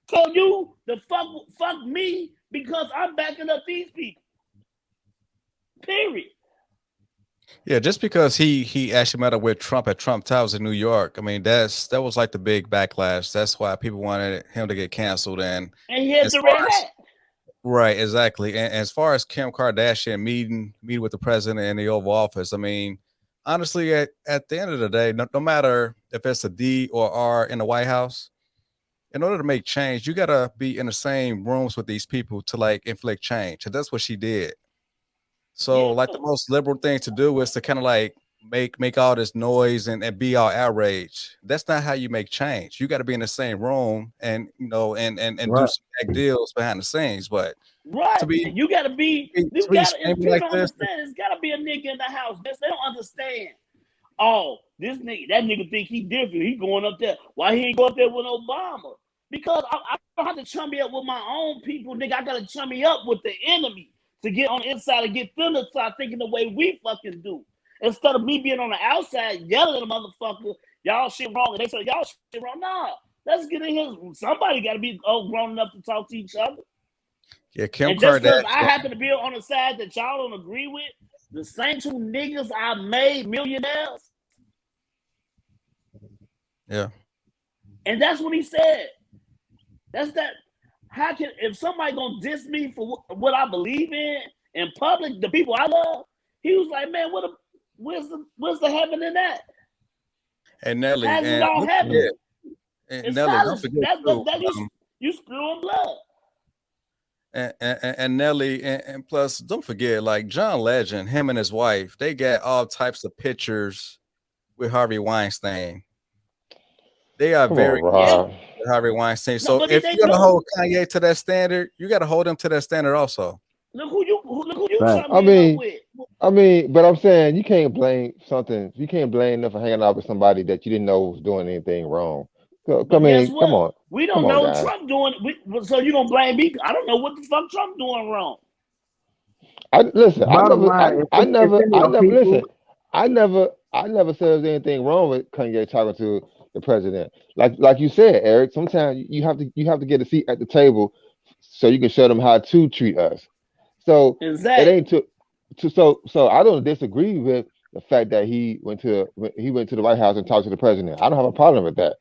Speaker 3: tell you to fuck me because I'm backing up these people. Period.
Speaker 1: Yeah, just because he actually met up with Trump at Trump Towers in New York. I mean, that was like the big backlash. That's why people wanted him to get canceled. And
Speaker 3: he had the red hat.
Speaker 1: Right, exactly. And as far as Kim Kardashian meeting with the president in the Oval Office, I mean, honestly, at the end of the day, no matter if it's a D or R in the White House, in order to make change, you gotta be in the same rooms with these people to like inflict change. And that's what she did. So like the most liberal thing to do is to kind of like make all this noise and be all outraged. That's not how you make change. You got to be in the same room and and do some big deals behind the scenes. But
Speaker 3: to be you gotta be you gotta people
Speaker 1: like
Speaker 3: don't understand. It's gotta be a nigga in the house. They don't understand. Oh, that nigga think he different. He going up there. Why he ain't go up there with Obama? Because I don't have to chummy up with my own people, nigga. I gotta chummy up with the enemy to get on the inside and get them to start thinking the way we fucking do. Instead of me being on the outside yelling at a motherfucker, y'all shit wrong, and they say y'all shit wrong. Nah, let's get in here. Somebody got to be grown enough to talk to each other.
Speaker 1: Yeah, Kim
Speaker 3: and just because I happen to be on the side that y'all don't agree with, the same two niggas I made millionaires.
Speaker 1: Yeah.
Speaker 3: And that's what he said. That's that. How can if somebody gonna diss me for what I believe in public, the people I love? He was like, man, where's the heaven in that?
Speaker 1: And Nelly,
Speaker 3: how's it all happening?
Speaker 1: And Nelly,
Speaker 3: you spewing blood.
Speaker 1: And Nelly, and plus, don't forget, like John Legend, him and his wife, they got all types of pictures with Harvey Weinstein. They are very Harvey Weinstein. So if you're gonna hold Kanye to that standard, you got to hold him to that standard also.
Speaker 3: Look who you with.
Speaker 2: I mean, but I'm saying you can't blame something. You can't blame them for hanging out with somebody that you didn't know was doing anything wrong. Come on.
Speaker 3: We don't know what Trump doing. So you don't blame me? I don't know what the fuck Trump doing wrong.
Speaker 2: I never said there's anything wrong with Kanye talking to the president. Like you said, Eric, sometimes you have to get a seat at the table so you can show them how to treat us. So it ain't so I don't disagree with the fact that he went to the White House and talked to the president. I don't have a problem with that.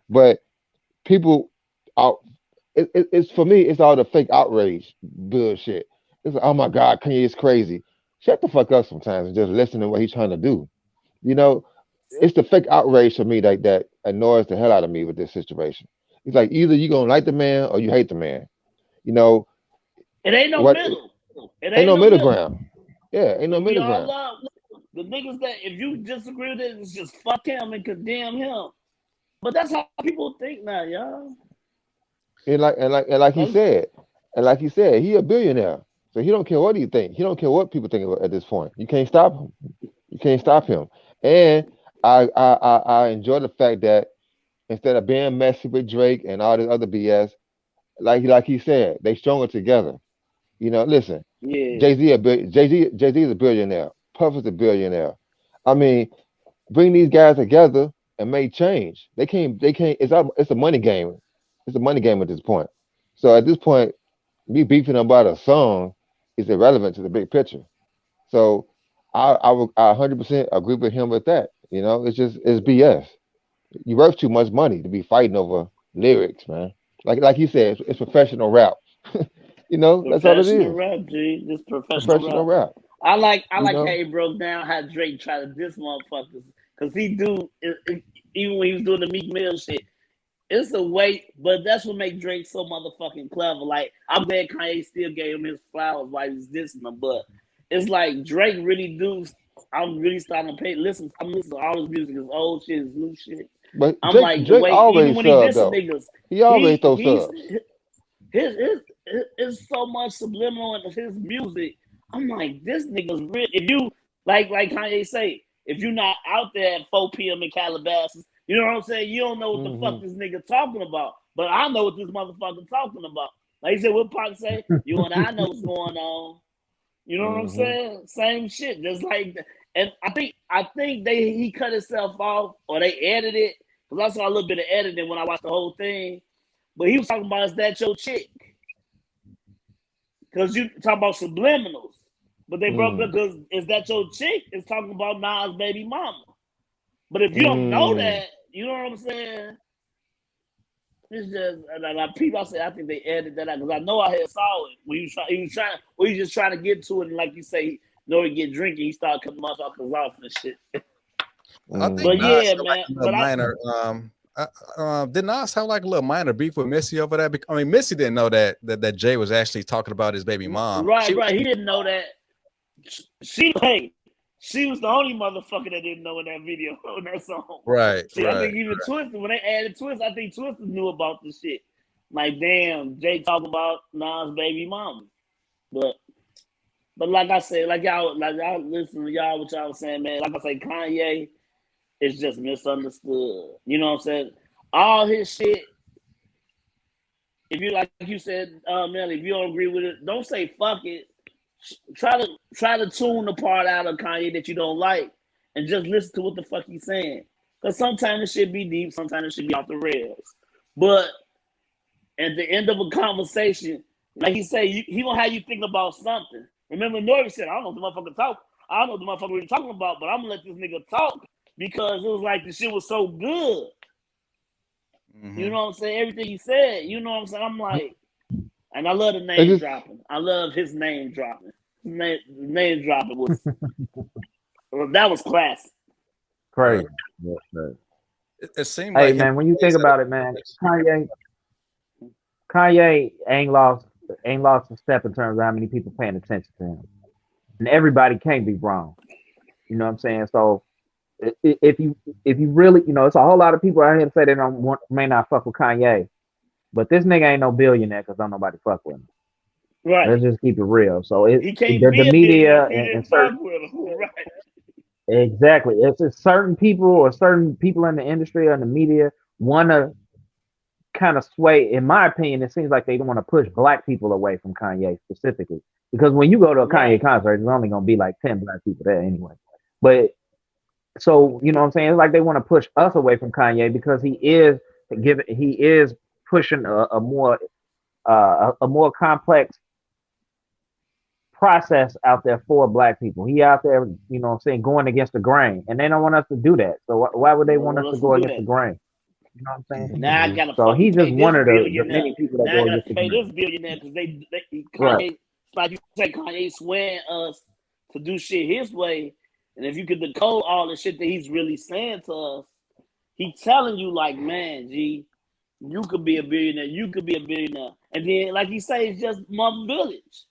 Speaker 2: But people it's for me, it's all the fake outrage bullshit. It's like, oh my God, Kanye is crazy. Shut the fuck up sometimes and just listen to what he's trying to do. You know, it's the fake outrage for me that annoys the hell out of me with this situation. It's like either you're gonna like the man or you hate the man. You know,
Speaker 3: it ain't no middle.
Speaker 2: It ain't no middle ground. Yeah, ain't no middle ground.
Speaker 3: The niggas that if you disagree with it, it's just fuck him and condemn him. But that's how people think now, y'all.
Speaker 2: And like he
Speaker 3: Oh,
Speaker 2: said, he a billionaire. So he don't care what he think. He don't care what people think at this point. You can't stop him. You can't stop him. And I enjoy the fact that instead of being messy with Drake and all this other BS, like he said, they stronger together. Listen,
Speaker 3: yeah.
Speaker 2: Jay Z is a billionaire. Puff is a billionaire. I mean, bring these guys together and make change. They can't. It's a money game. It's a money game at this point. So at this point, me beefing about a song is irrelevant to the big picture. So I 100% agree with him with that. It's BS. You worth too much money to be fighting over lyrics, man. Like you said, it's professional rap. That's all it
Speaker 3: Professional
Speaker 2: is.
Speaker 3: rap, G. This professional
Speaker 2: Professional
Speaker 3: rap.
Speaker 2: rap.
Speaker 3: I like how
Speaker 2: You
Speaker 3: he broke down how Drake tried to diss motherfuckers. Cause he even when he was doing the Meek Mill shit, it's a way, but that's what makes Drake so motherfucking clever. Like, I'm glad Kanye still gave him his flowers while he was dissing him, but it's like Drake really do. I'm really starting to listen. I'm listening to all his music, his old shit, his new shit.
Speaker 2: But
Speaker 3: I'm
Speaker 2: Drake
Speaker 3: like the
Speaker 2: Drake
Speaker 3: way, even
Speaker 2: always
Speaker 3: when he
Speaker 2: sub
Speaker 3: dissing
Speaker 2: though.
Speaker 3: niggas,
Speaker 2: He always throw
Speaker 3: he's
Speaker 2: subs.
Speaker 3: his so much subliminal in his music. I'm like, this nigga's real. If you like Kanye say, if you're not out there at 4 p.m. in Calabasas, you know what I'm saying? You don't know what the fuck
Speaker 2: Hmm.
Speaker 3: this nigga talking about. But I know what this motherfucker talking about. Like he said, what Pac say? You and I know what's going on. You know what I'm
Speaker 2: Hmm.
Speaker 3: saying? Same shit. Just like, and I think he cut himself off or they edited it because I saw a little bit of editing when I watched the whole thing. But he was talking about is that your chick? Because you talk about subliminals. But they broke up
Speaker 2: Mm.
Speaker 3: because is that your chick? It's talking about Nas' baby mama. But if you don't know
Speaker 2: Mm.
Speaker 3: that, you know what I'm saying? It's just people. I say I think they edited that out because I know I had saw it when he was just trying to get to it, and like you say, he get drinking, he started cutting motherfuckers off and shit.
Speaker 1: I think
Speaker 3: But
Speaker 2: Hmm.
Speaker 1: Nas
Speaker 3: yeah,
Speaker 1: had like
Speaker 3: man.
Speaker 1: a little
Speaker 3: But
Speaker 1: minor. Did Nas have like a little minor beef with Missy over that? I mean, Missy didn't know that Jay was actually talking about his baby mom. She was
Speaker 3: right. He didn't know that. She was the only motherfucker that didn't know in that video on that song.
Speaker 1: right,
Speaker 3: See, I
Speaker 1: right.
Speaker 3: think even Twister, when they added Twister, I think Twister knew about the shit. Like, damn, Jay talking about Nas' baby mama. But like I said, like y'all listen to y'all what y'all was saying, man. Like I say, Kanye is just misunderstood. You know what I'm saying? All his shit. If you like you said, Melly, if you don't agree with it, don't say fuck it. Try to tune the part out of Kanye that you don't like, and just listen to what the fuck he's saying. Because sometimes it should be deep, sometimes it should be off the rails. But at the end of a conversation, like he said, he gonna have you think about something. Remember, Norby said, "I don't know what the motherfucker talk. I don't know what the motherfucker we talking about, but I'm gonna let this nigga talk because it was like the shit was so good." You
Speaker 1: Hmm.
Speaker 3: know what I'm saying? Everything he said, you know what I'm saying? I'm like, and I love the
Speaker 2: It
Speaker 3: name
Speaker 2: just
Speaker 3: dropping. I love his name dropping. Name dropping was that was classic.
Speaker 1: Right.
Speaker 4: Crazy. Yeah, crazy.
Speaker 1: It seemed
Speaker 4: Hey
Speaker 1: like him
Speaker 4: man, when you
Speaker 1: and Jay
Speaker 4: think
Speaker 1: had a
Speaker 4: about it, man, Kanye ain't lost a step in terms of how many people paying attention to him, and everybody can't be wrong. You know what I'm saying? So if you really, it's a whole lot of people out here to say they may not fuck with Kanye, but this nigga ain't no billionaire because don't nobody fuck with him.
Speaker 3: Right.
Speaker 4: Let's just keep it real. So
Speaker 3: He can't
Speaker 4: the
Speaker 3: be a billionaire
Speaker 4: media
Speaker 3: if he
Speaker 4: and
Speaker 3: didn't
Speaker 4: certain
Speaker 3: fuck with him. Right.
Speaker 4: exactly, it's certain people or certain people in the industry or in the media want to kind of sway. In my opinion, it seems like they don't want to push black people away from Kanye specifically because when you go to a Kanye
Speaker 3: Right.
Speaker 4: concert, there's only gonna be like 10 black people there anyway. But so you know what I'm saying? It's like they want to push us away from Kanye because he is pushing a more complex process out there for black people. He out there, you know what I'm saying, going against the grain. And they don't want us to do that. So why would
Speaker 3: They
Speaker 4: they
Speaker 3: don't
Speaker 4: want us
Speaker 3: want
Speaker 4: to
Speaker 3: us to
Speaker 4: go
Speaker 3: do
Speaker 4: against the
Speaker 3: that.
Speaker 4: grain? You know what I'm saying?
Speaker 3: Now I
Speaker 2: hmm
Speaker 3: gotta
Speaker 4: So
Speaker 3: fucking
Speaker 4: he's just
Speaker 3: pay
Speaker 4: one
Speaker 3: this
Speaker 4: of the
Speaker 3: billionaire.
Speaker 4: many people that
Speaker 3: Now I
Speaker 4: go
Speaker 3: gotta
Speaker 4: against the
Speaker 3: pay
Speaker 4: grain.
Speaker 3: this billionaire because
Speaker 4: Right.
Speaker 3: Kanye, like you say, Kanye swearing us to do shit his way. And if you could decode all the shit that he's really saying to us, he telling you like, man, G, you could be a billionaire. You could be a billionaire. And then, like he say, it's just one village.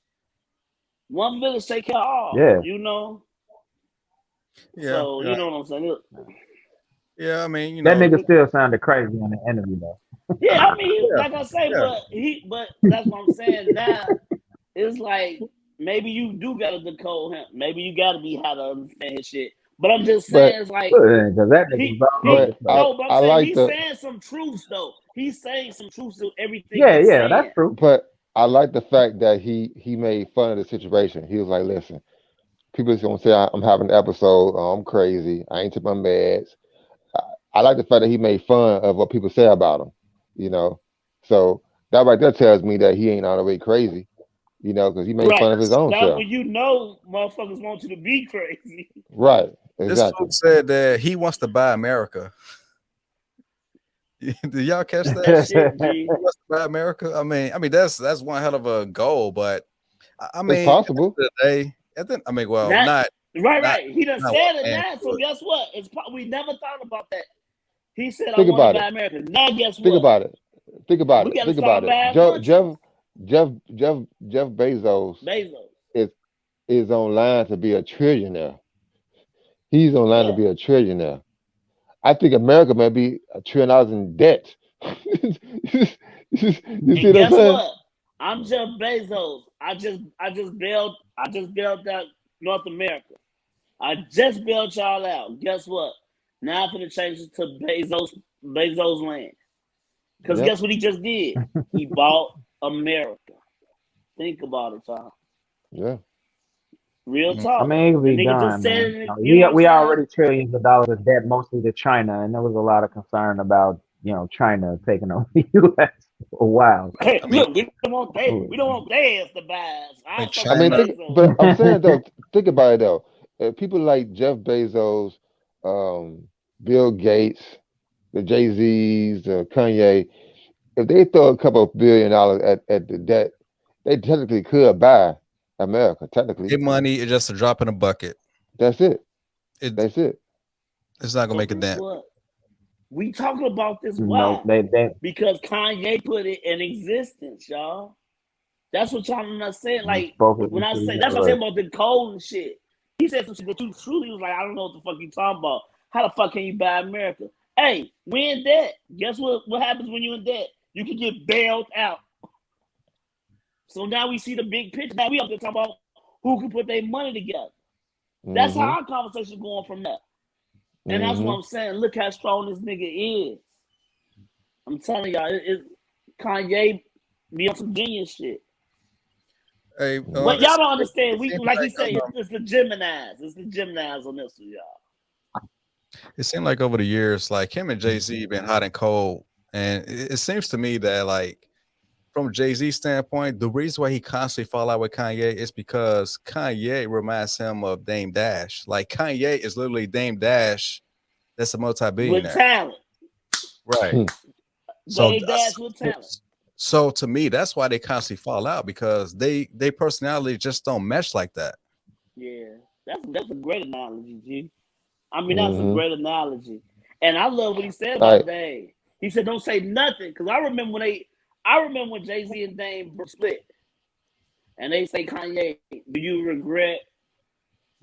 Speaker 3: One village take care of all.
Speaker 4: Yeah.
Speaker 3: You know.
Speaker 1: yeah,
Speaker 3: So
Speaker 1: yeah.
Speaker 3: you know what I'm saying.
Speaker 1: Yeah, I mean, you
Speaker 4: That
Speaker 1: know,
Speaker 4: nigga still sounded crazy in the interview though.
Speaker 3: Yeah, I mean,
Speaker 1: yeah,
Speaker 3: like I say,
Speaker 1: yeah.
Speaker 3: but that's what I'm saying. Now it's like maybe you do gotta decode him. Maybe you gotta be how to understand his shit. But I'm just
Speaker 2: But
Speaker 3: saying, it's like
Speaker 4: Because that nigga was all over
Speaker 3: he
Speaker 4: the
Speaker 2: but
Speaker 4: place.
Speaker 3: no, but I'm
Speaker 2: I
Speaker 3: saying
Speaker 2: like
Speaker 3: he's
Speaker 2: the
Speaker 3: saying some truths though. He's saying some truths to everything
Speaker 4: Yeah,
Speaker 3: he's
Speaker 4: yeah,
Speaker 3: saying.
Speaker 4: that's true.
Speaker 2: but I like the fact that he made fun of the situation. He was like, listen, people is gonna say I'm having an episode. Oh, I'm crazy. I ain't took my meds. I, I like the fact that he made fun of what people say about him. You know, so that right there tells me that he ain't all the way crazy. You know, because he made
Speaker 3: Right.
Speaker 2: fun of his own
Speaker 3: That
Speaker 2: self.
Speaker 3: when you know motherfuckers want you to be crazy.
Speaker 2: Right.
Speaker 1: This
Speaker 2: Exactly.
Speaker 1: fool said that he wants to buy America. Did y'all catch that?
Speaker 3: That shit,
Speaker 1: He
Speaker 3: G.
Speaker 1: wants to buy America. I mean, that's one hell of a goal, but I
Speaker 2: It's
Speaker 1: mean, at the end
Speaker 2: possible.
Speaker 1: of the day, I mean, well,
Speaker 3: Not
Speaker 1: not
Speaker 3: right. He done
Speaker 1: not one
Speaker 3: said it
Speaker 1: man
Speaker 3: now.
Speaker 1: can
Speaker 3: So
Speaker 1: do it.
Speaker 3: guess what? We never thought about that. He said, "I
Speaker 2: Think
Speaker 3: want to
Speaker 2: about it.
Speaker 3: buy America." Now, guess
Speaker 2: Think
Speaker 3: what?
Speaker 2: about it. Think about
Speaker 3: We
Speaker 2: it.
Speaker 3: got to
Speaker 2: Think about
Speaker 3: start
Speaker 2: it.
Speaker 3: buying countries.
Speaker 2: Jeff Bezos
Speaker 3: Bezos.
Speaker 2: is is online to be a trillionaire. He's online to
Speaker 3: Yeah.
Speaker 2: be a trillionaire. I think America may be $1 trillion in debt. You see
Speaker 3: And
Speaker 2: what I'm
Speaker 3: guess
Speaker 2: saying?
Speaker 3: what? I'm Jeff Bezos. I just bailed out North America. I just bailed y'all out. Guess what? Now I'm gonna change it to Bezos land. Because
Speaker 2: Yep.
Speaker 3: guess what he just did? He bought America. Think about it, y'all.
Speaker 2: Yeah.
Speaker 3: Real
Speaker 1: Mhm.
Speaker 4: I
Speaker 3: talk.
Speaker 4: mean, it could
Speaker 3: The
Speaker 4: be
Speaker 3: nigga just
Speaker 4: done,
Speaker 3: said
Speaker 4: man.
Speaker 3: it. You
Speaker 4: We
Speaker 3: know what I'm
Speaker 4: we
Speaker 3: saying?
Speaker 4: already trillions of dollars of debt, mostly to China, and there was a lot of concern about China taking over the U.S. for a while. So,
Speaker 3: Hey,
Speaker 1: I mean,
Speaker 3: look, we don't want their ass to buy us.
Speaker 1: I mean,
Speaker 3: I fuck
Speaker 2: I
Speaker 3: with
Speaker 2: mean,
Speaker 1: China.
Speaker 3: Bezos.
Speaker 2: but I'm saying though, think about it though. People like Jeff Bezos, um, Bill Gates, the Jay Z's, Kanye, if they throw a couple of $1 billion at the debt, they technically could buy America. Technically,
Speaker 1: Get money is just a drop in a bucket.
Speaker 2: that's it.
Speaker 1: It
Speaker 2: That's it.
Speaker 1: it's not gonna
Speaker 3: But
Speaker 1: make a
Speaker 3: guess
Speaker 1: dent.
Speaker 3: what? We talking about this.
Speaker 4: no,
Speaker 3: Why?
Speaker 4: they
Speaker 3: Because Kanye put it in existence, y'all. That's what y'all not saying. Like
Speaker 4: spoke it
Speaker 3: when I
Speaker 4: into the
Speaker 3: say that's what I'm saying
Speaker 4: universe.
Speaker 3: about the code and shit. He said some shit that you truly was like, I don't know what the fuck you talking about. How the fuck can you buy America? Hey, we in debt. Guess what? What happens when you in debt? You can get bailed out. So now we see the big picture. Now we up there talking about who can put their money together. That's how
Speaker 2: Mm-hmm.
Speaker 3: our conversation going from there. And that's what
Speaker 2: Mm-hmm.
Speaker 3: I'm saying. Look how strong this nigga is. I'm telling y'all, Kanye be on some genius shit.
Speaker 1: Hey,
Speaker 3: But y'all don't understand.
Speaker 1: it
Speaker 3: We
Speaker 1: seems
Speaker 3: like he
Speaker 1: like
Speaker 3: said, it's the Gemini's. It's the Gemini's on this one, y'all.
Speaker 1: it seemed like over the years, like him and Jay Z been hot and cold, and it seems to me that like from Jay Z standpoint, the reason why he constantly fall out with Kanye is because Kanye reminds him of Dame Dash. Like Kanye is literally Dame Dash that's a
Speaker 3: With
Speaker 1: multi-billionaire,
Speaker 3: talent.
Speaker 1: right? So
Speaker 3: Dave Dash with talent.
Speaker 1: so to me, that's why they constantly fall out because they personality just don't mesh like that.
Speaker 3: Yeah. That's a great analogy, G. I mean, that's a
Speaker 2: Mm-hmm.
Speaker 3: great analogy. And I love what he said
Speaker 2: All
Speaker 3: about
Speaker 2: right.
Speaker 3: Dave. He said, don't say nothing. Because I remember when Jay-Z and Dame split. And they say, Kanye, do you regret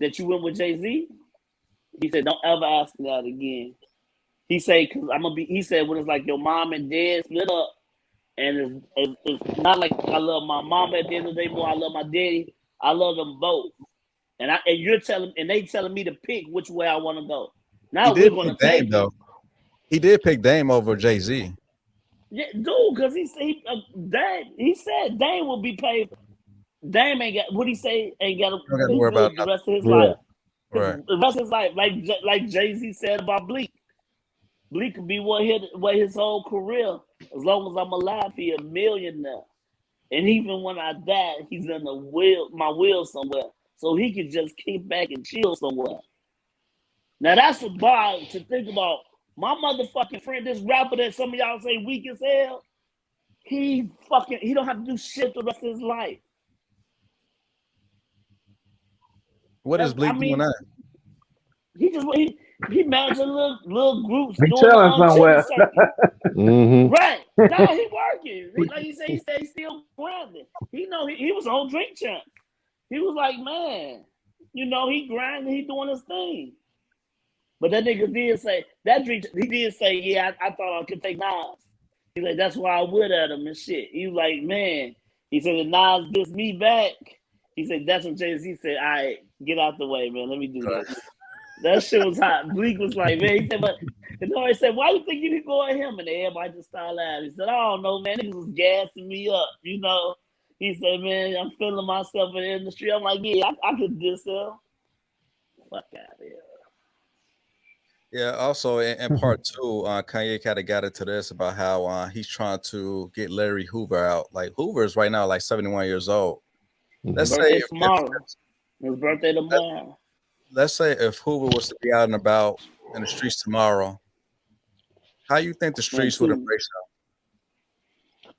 Speaker 3: that you went with Jay-Z? He said, don't ever ask me that again. He said, because he said, when it's like your mom and dad split up, and it's not like I love my mom at the end of the day more. I love my daddy. I love them both. And they telling me to pick which way I want to go.
Speaker 1: He
Speaker 3: Now we're
Speaker 1: did
Speaker 3: gonna
Speaker 1: pick Dame
Speaker 3: take it.
Speaker 1: though. He did pick Dame over Jay Z.
Speaker 3: Yeah, dude, because he said Dame will be paid. Dame ain't got what he say ain't got to
Speaker 1: You don't got to
Speaker 3: be
Speaker 1: worry about
Speaker 3: good the
Speaker 1: nothing.
Speaker 3: rest of his
Speaker 4: Yeah,
Speaker 3: life. Because
Speaker 1: Right.
Speaker 3: the rest of his life, like Jay-Z said about Bleak. Bleak could be what his whole career. As long as I'm alive, he a millionaire. And even when I die, he's in my will somewhere. So he can just kick back and chill somewhere. Now that's a bar to think about. My motherfucking friend, this rapper that some of y'all say weak as hell, he don't have to do shit the rest of his life.
Speaker 1: What is
Speaker 3: I
Speaker 1: Bleak doing
Speaker 3: mean,
Speaker 1: now?
Speaker 3: he managing little groups
Speaker 4: he
Speaker 3: doing the
Speaker 4: chilling
Speaker 3: chiller
Speaker 4: somewhere.
Speaker 3: circuit.
Speaker 2: Mm-hmm.
Speaker 3: Right. Now he working. Like he said he's still grinding. He know he was on Drink Champ. He was like, man, he grinding, he doing his thing. But that nigga did say that Drake. He did say, yeah, I thought I could take Nas. He's like, that's why I would at him and shit. He was like, man. He said, if Nas dissed me back. He said, that's when Jay-Z said, all right, get out the way, man. Let me do this. That shit was hot. Bleak was like, man. He said, but and then he said, why you think you can go at him? And everybody just started laughing. He said, I don't know, man. Niggas was gassing me up, you know. He said, man, I'm feeling myself in the industry. I'm like, yeah, I could diss him. Fuck out of here.
Speaker 1: Yeah. Also, in part two, Kanye kind of got into this about how he's trying to get Larry Hoover out. Like Hoover is right now like 71 years old. Let's
Speaker 3: His
Speaker 1: say
Speaker 3: birthday tomorrow. His birthday tomorrow.
Speaker 1: let's say if Hoover was to be out and about in the streets tomorrow, how you think the streets would embrace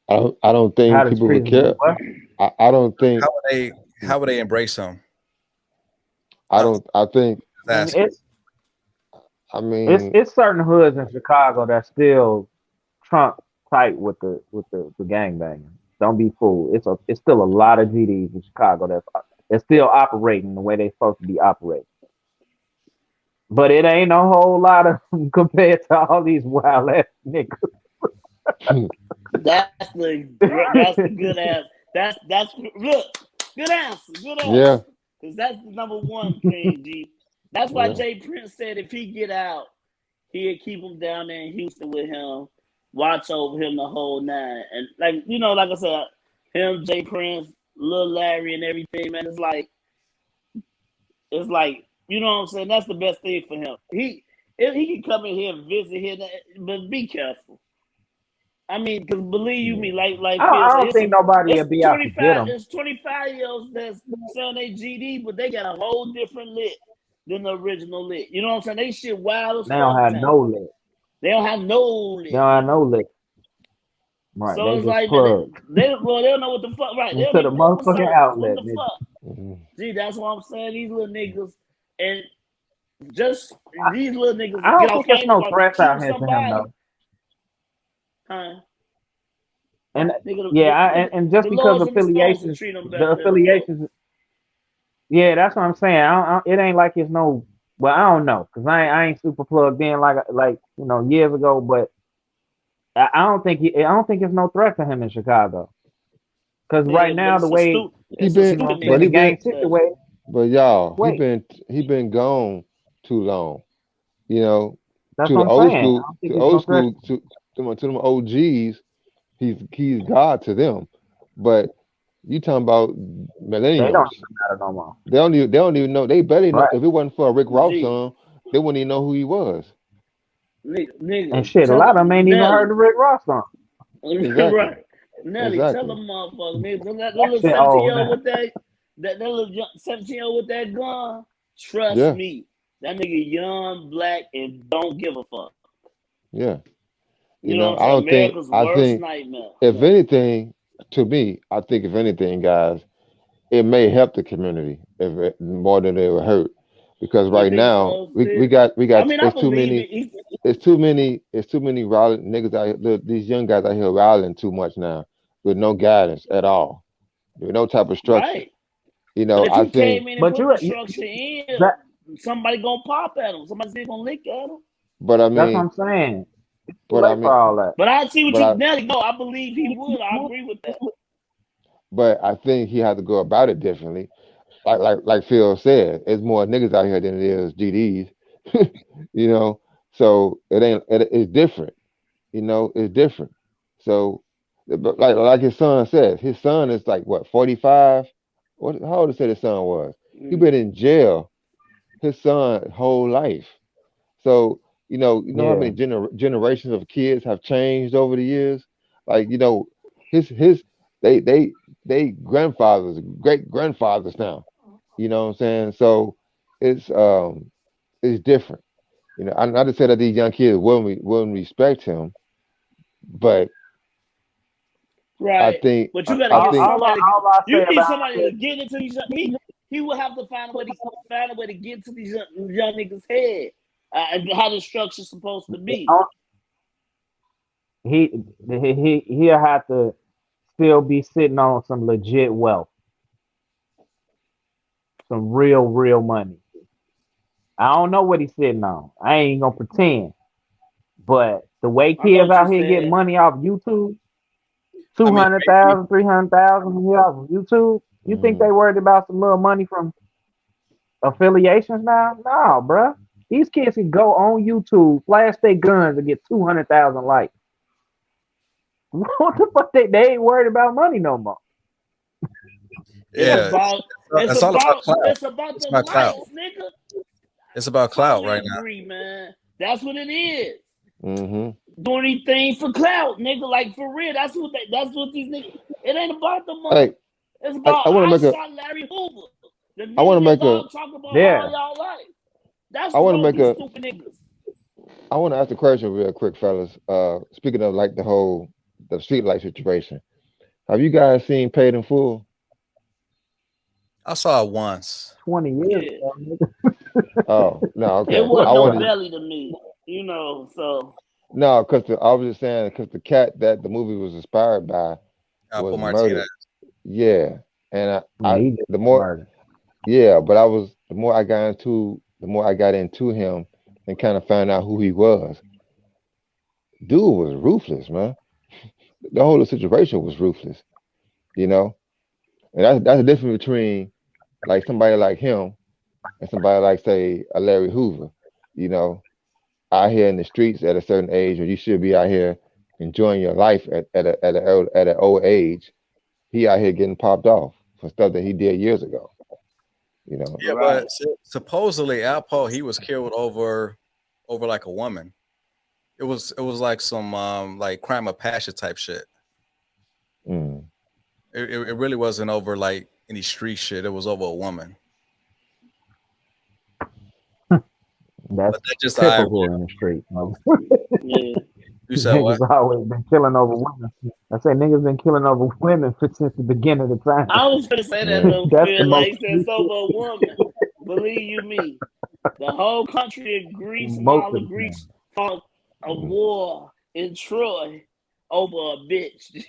Speaker 2: I don't
Speaker 4: How
Speaker 2: think
Speaker 4: the
Speaker 2: people would
Speaker 4: streets
Speaker 2: care.
Speaker 4: what?
Speaker 2: I don't
Speaker 1: him?
Speaker 2: think.
Speaker 1: How would they embrace him?
Speaker 2: I don't. I think.
Speaker 4: I mean, it's
Speaker 2: I mean,
Speaker 4: it's certain hoods in Chicago that still trump tight with the gangbanging. Don't be fooled. It's still a lot of GDs in Chicago that's still operating the way they're supposed to be operating. But it ain't a whole lot of them compared to all these wild ass niggas.
Speaker 3: That's the good ass. That's look, good answer. Good answer.
Speaker 2: yeah,
Speaker 3: Because that's the number one thing, G. That's why
Speaker 2: yeah.
Speaker 3: Jay Prince said if he get out, he'd keep him down there in Houston with him, watch over him the whole nine. And like like I said, him, Jay Prince, Lil Larry, and everything, man. It's like you know what I'm saying. That's the best thing for him. He can come in here and visit here, but be careful. I mean, because believe you me, like
Speaker 4: I don't think nobody will
Speaker 3: it's
Speaker 4: be out to get them.
Speaker 3: It's 25-years that's selling their GD, but they got a whole different lit than the original lit. You know what I'm saying? They shit wild as
Speaker 4: They don't have no lit.
Speaker 3: They don't have no lit.
Speaker 4: They don't have no lit. Right,
Speaker 3: So
Speaker 4: they
Speaker 3: it's
Speaker 4: just
Speaker 3: like
Speaker 4: plug.
Speaker 3: they don't know what the fuck. Right, they
Speaker 4: into
Speaker 3: don't
Speaker 4: the
Speaker 3: even know what's
Speaker 4: motherfucking
Speaker 3: up.
Speaker 4: outlet.
Speaker 3: What the fuck?
Speaker 2: Mm-hmm.
Speaker 3: Gee, that's what I'm saying. These little niggas and just these little niggas
Speaker 4: I don't
Speaker 3: get all
Speaker 4: think there's
Speaker 3: famous
Speaker 4: no
Speaker 3: by
Speaker 4: threats out
Speaker 3: shooting
Speaker 4: here for him
Speaker 3: somebody.
Speaker 4: though.
Speaker 3: Huh?
Speaker 4: And
Speaker 3: Nigga,
Speaker 4: and just
Speaker 3: the
Speaker 4: because
Speaker 3: Lords and the Stones will
Speaker 4: affiliations,
Speaker 3: treat them
Speaker 4: the
Speaker 3: better than the folks.
Speaker 4: affiliations. Yeah, that's what I'm saying. It ain't like it's no. Well, I don't know because I ain't super plugged in like years ago. But I don't think it's no threat to him in Chicago. Because right
Speaker 3: Yeah, but
Speaker 4: now the way
Speaker 2: he
Speaker 3: it's a
Speaker 2: been,
Speaker 3: stupid
Speaker 2: but
Speaker 4: the
Speaker 2: he
Speaker 3: nigga.
Speaker 2: been,
Speaker 4: gang situation.
Speaker 2: but y'all,
Speaker 4: Wait,
Speaker 2: he been gone too long. You know,
Speaker 4: that's
Speaker 2: to
Speaker 4: what
Speaker 2: the
Speaker 4: I'm
Speaker 2: old
Speaker 4: saying. I
Speaker 2: school,
Speaker 4: don't think it's no threat.
Speaker 2: to them OGs, he's God to them. But you talking about
Speaker 4: They don't
Speaker 2: millennials?
Speaker 4: even matter no more.
Speaker 2: They don't even know. They barely know.
Speaker 4: Right.
Speaker 2: If it wasn't for a Rick Ross
Speaker 3: G,
Speaker 2: song, they wouldn't even know who he was.
Speaker 4: And
Speaker 3: nigga,
Speaker 4: shit, a
Speaker 3: tell
Speaker 4: lot of them
Speaker 3: them
Speaker 4: ain't even heard
Speaker 3: Nelly.
Speaker 4: the Rick Ross song.
Speaker 2: Exactly.
Speaker 3: Right. Nelly, tell
Speaker 2: Exactly.
Speaker 3: them motherfuckers, nigga, that
Speaker 4: That
Speaker 3: little
Speaker 4: shit
Speaker 3: 17-year-old
Speaker 4: now.
Speaker 3: with that little 17-year-old with that gun, trust
Speaker 2: Yeah.
Speaker 3: me. That nigga young, black, and don't give a fuck.
Speaker 2: Yeah.
Speaker 3: You know what I'm saying? America's worst nightmare.
Speaker 2: If anything, to me, I think if anything, guys, it may help the community more than it will hurt. Because
Speaker 3: You
Speaker 2: right
Speaker 3: think
Speaker 2: now
Speaker 3: so?
Speaker 2: we got
Speaker 3: I mean, I believe it.
Speaker 2: it's too many riling niggas out here, these young guys out here riling too much now with no guidance at all. With no type of structure.
Speaker 3: Right.
Speaker 2: You
Speaker 3: But
Speaker 2: know,
Speaker 3: if
Speaker 2: I
Speaker 3: you
Speaker 2: think
Speaker 3: came in and
Speaker 4: But
Speaker 3: put the structure in,
Speaker 4: that,
Speaker 3: somebody gonna pop at him. Somebody's gonna lick at him.
Speaker 2: but I
Speaker 4: that's what
Speaker 2: mean
Speaker 4: I'm saying. It's too
Speaker 2: but I
Speaker 4: late for
Speaker 2: mean
Speaker 4: all that.
Speaker 3: But I see what
Speaker 2: but
Speaker 3: you
Speaker 2: I
Speaker 3: Nelly. No, I believe he would. I agree with that.
Speaker 2: but I think he had to go about it differently. Like Phil said, it's more niggas out here than it is GDs. You know, so it's different. You know, it's different. So, but like his son says, his son is like what 45. What how old did he say his son was? He been in jail his son whole life. So you know how
Speaker 4: Yeah,
Speaker 2: many generations of kids have changed over the years. Like his they they they grandfathers, great grandfathers now. You know what I'm saying? So it's it's different. You know, I'm not to say that these young kids wouldn't respect him, but I
Speaker 3: Right.
Speaker 2: think
Speaker 3: But you gotta
Speaker 2: I
Speaker 3: get
Speaker 2: think
Speaker 3: somebody.
Speaker 4: all I say
Speaker 3: You need
Speaker 4: about
Speaker 3: somebody
Speaker 4: it,
Speaker 3: to get into these. He will have to find a way to get to these young niggas' head and how the structure's supposed to be.
Speaker 4: he'll have to still be sitting on some legit wealth, some real money. I don't know what he's sitting on. I ain't gonna pretend. But the way
Speaker 3: I know
Speaker 4: kids
Speaker 3: what you
Speaker 4: out here get
Speaker 3: said.
Speaker 4: money off YouTube,
Speaker 1: I mean,
Speaker 4: 200,000, 300,000 a year off of YouTube, you think they
Speaker 2: Mhm.
Speaker 4: worried about some little money from affiliations now? No, bruh. These kids can go on YouTube, flash their guns, and get 200,000 likes. What the fuck? They ain't worried about money no more.
Speaker 3: It's
Speaker 1: yeah,
Speaker 3: about it's
Speaker 1: it's all about
Speaker 3: about
Speaker 1: clout.
Speaker 3: it's about
Speaker 1: It's
Speaker 3: the
Speaker 1: about clout.
Speaker 3: likes, nigga.
Speaker 1: It's about clout
Speaker 3: Totally
Speaker 1: right now.
Speaker 3: agree, man. That's what it is.
Speaker 2: Mhm.
Speaker 3: Doing anything for clout, nigga. Like for real. That's what these niggas. It ain't about the
Speaker 2: Hey,
Speaker 3: money. It's about
Speaker 2: I want to
Speaker 3: I
Speaker 2: make a.
Speaker 3: shot Larry Hoover. The
Speaker 2: I want to
Speaker 3: nigga that
Speaker 2: make a.
Speaker 3: y'all talk about all
Speaker 4: Yeah.
Speaker 3: y'all life. That's
Speaker 2: I
Speaker 3: the
Speaker 2: want to
Speaker 3: about
Speaker 2: make
Speaker 3: these
Speaker 2: a.
Speaker 3: stupid niggas.
Speaker 2: I want to ask a question real quick, fellas. Speaking of like the street light situation, have you guys seen Paid in Full?
Speaker 1: I saw it once.
Speaker 4: 20 years
Speaker 3: Yeah.
Speaker 4: ago, nigga.
Speaker 2: Oh no,
Speaker 3: It
Speaker 2: okay.
Speaker 3: wasn't
Speaker 2: I
Speaker 3: no
Speaker 2: wanted
Speaker 3: belly to me. So
Speaker 2: no, because I was just saying because the cat that the movie was inspired by
Speaker 1: Alpo
Speaker 2: was
Speaker 1: Martinez.
Speaker 2: murdered. Yeah, and
Speaker 4: Yeah, he just
Speaker 2: the more
Speaker 4: murdered.
Speaker 2: yeah, but I was the more I got into him and kind of found out who he was. Dude was ruthless, man. The whole situation was ruthless, you know. And that's the difference between like somebody like him and somebody like say a Larry Hoover, you know, out here in the streets at a certain age, or you should be out here enjoying your life at an old age. He out here getting popped off for stuff that he did years ago, you know.
Speaker 1: Yeah,
Speaker 3: right.
Speaker 1: but supposedly Alpo he was killed over like a woman. It was like some like crime of passion type shit.
Speaker 2: Mm.
Speaker 1: It really wasn't over like any street shit. It was over a woman.
Speaker 4: That's
Speaker 1: But that's just I.
Speaker 4: typical in the street.
Speaker 3: Yeah.
Speaker 1: You said what?
Speaker 4: Niggas always been killing over women. I say niggas been killing over women since the beginning of time.
Speaker 3: I was gonna say that
Speaker 2: Yeah.
Speaker 3: though,
Speaker 4: That's the
Speaker 3: Phil.
Speaker 4: most
Speaker 3: Like he said, so a woman. Believe you me, the whole country of Greece and
Speaker 4: most
Speaker 3: all
Speaker 4: of
Speaker 3: of
Speaker 4: the time.
Speaker 3: Greece fought a
Speaker 2: Mm.
Speaker 3: war in Troy over a bitch.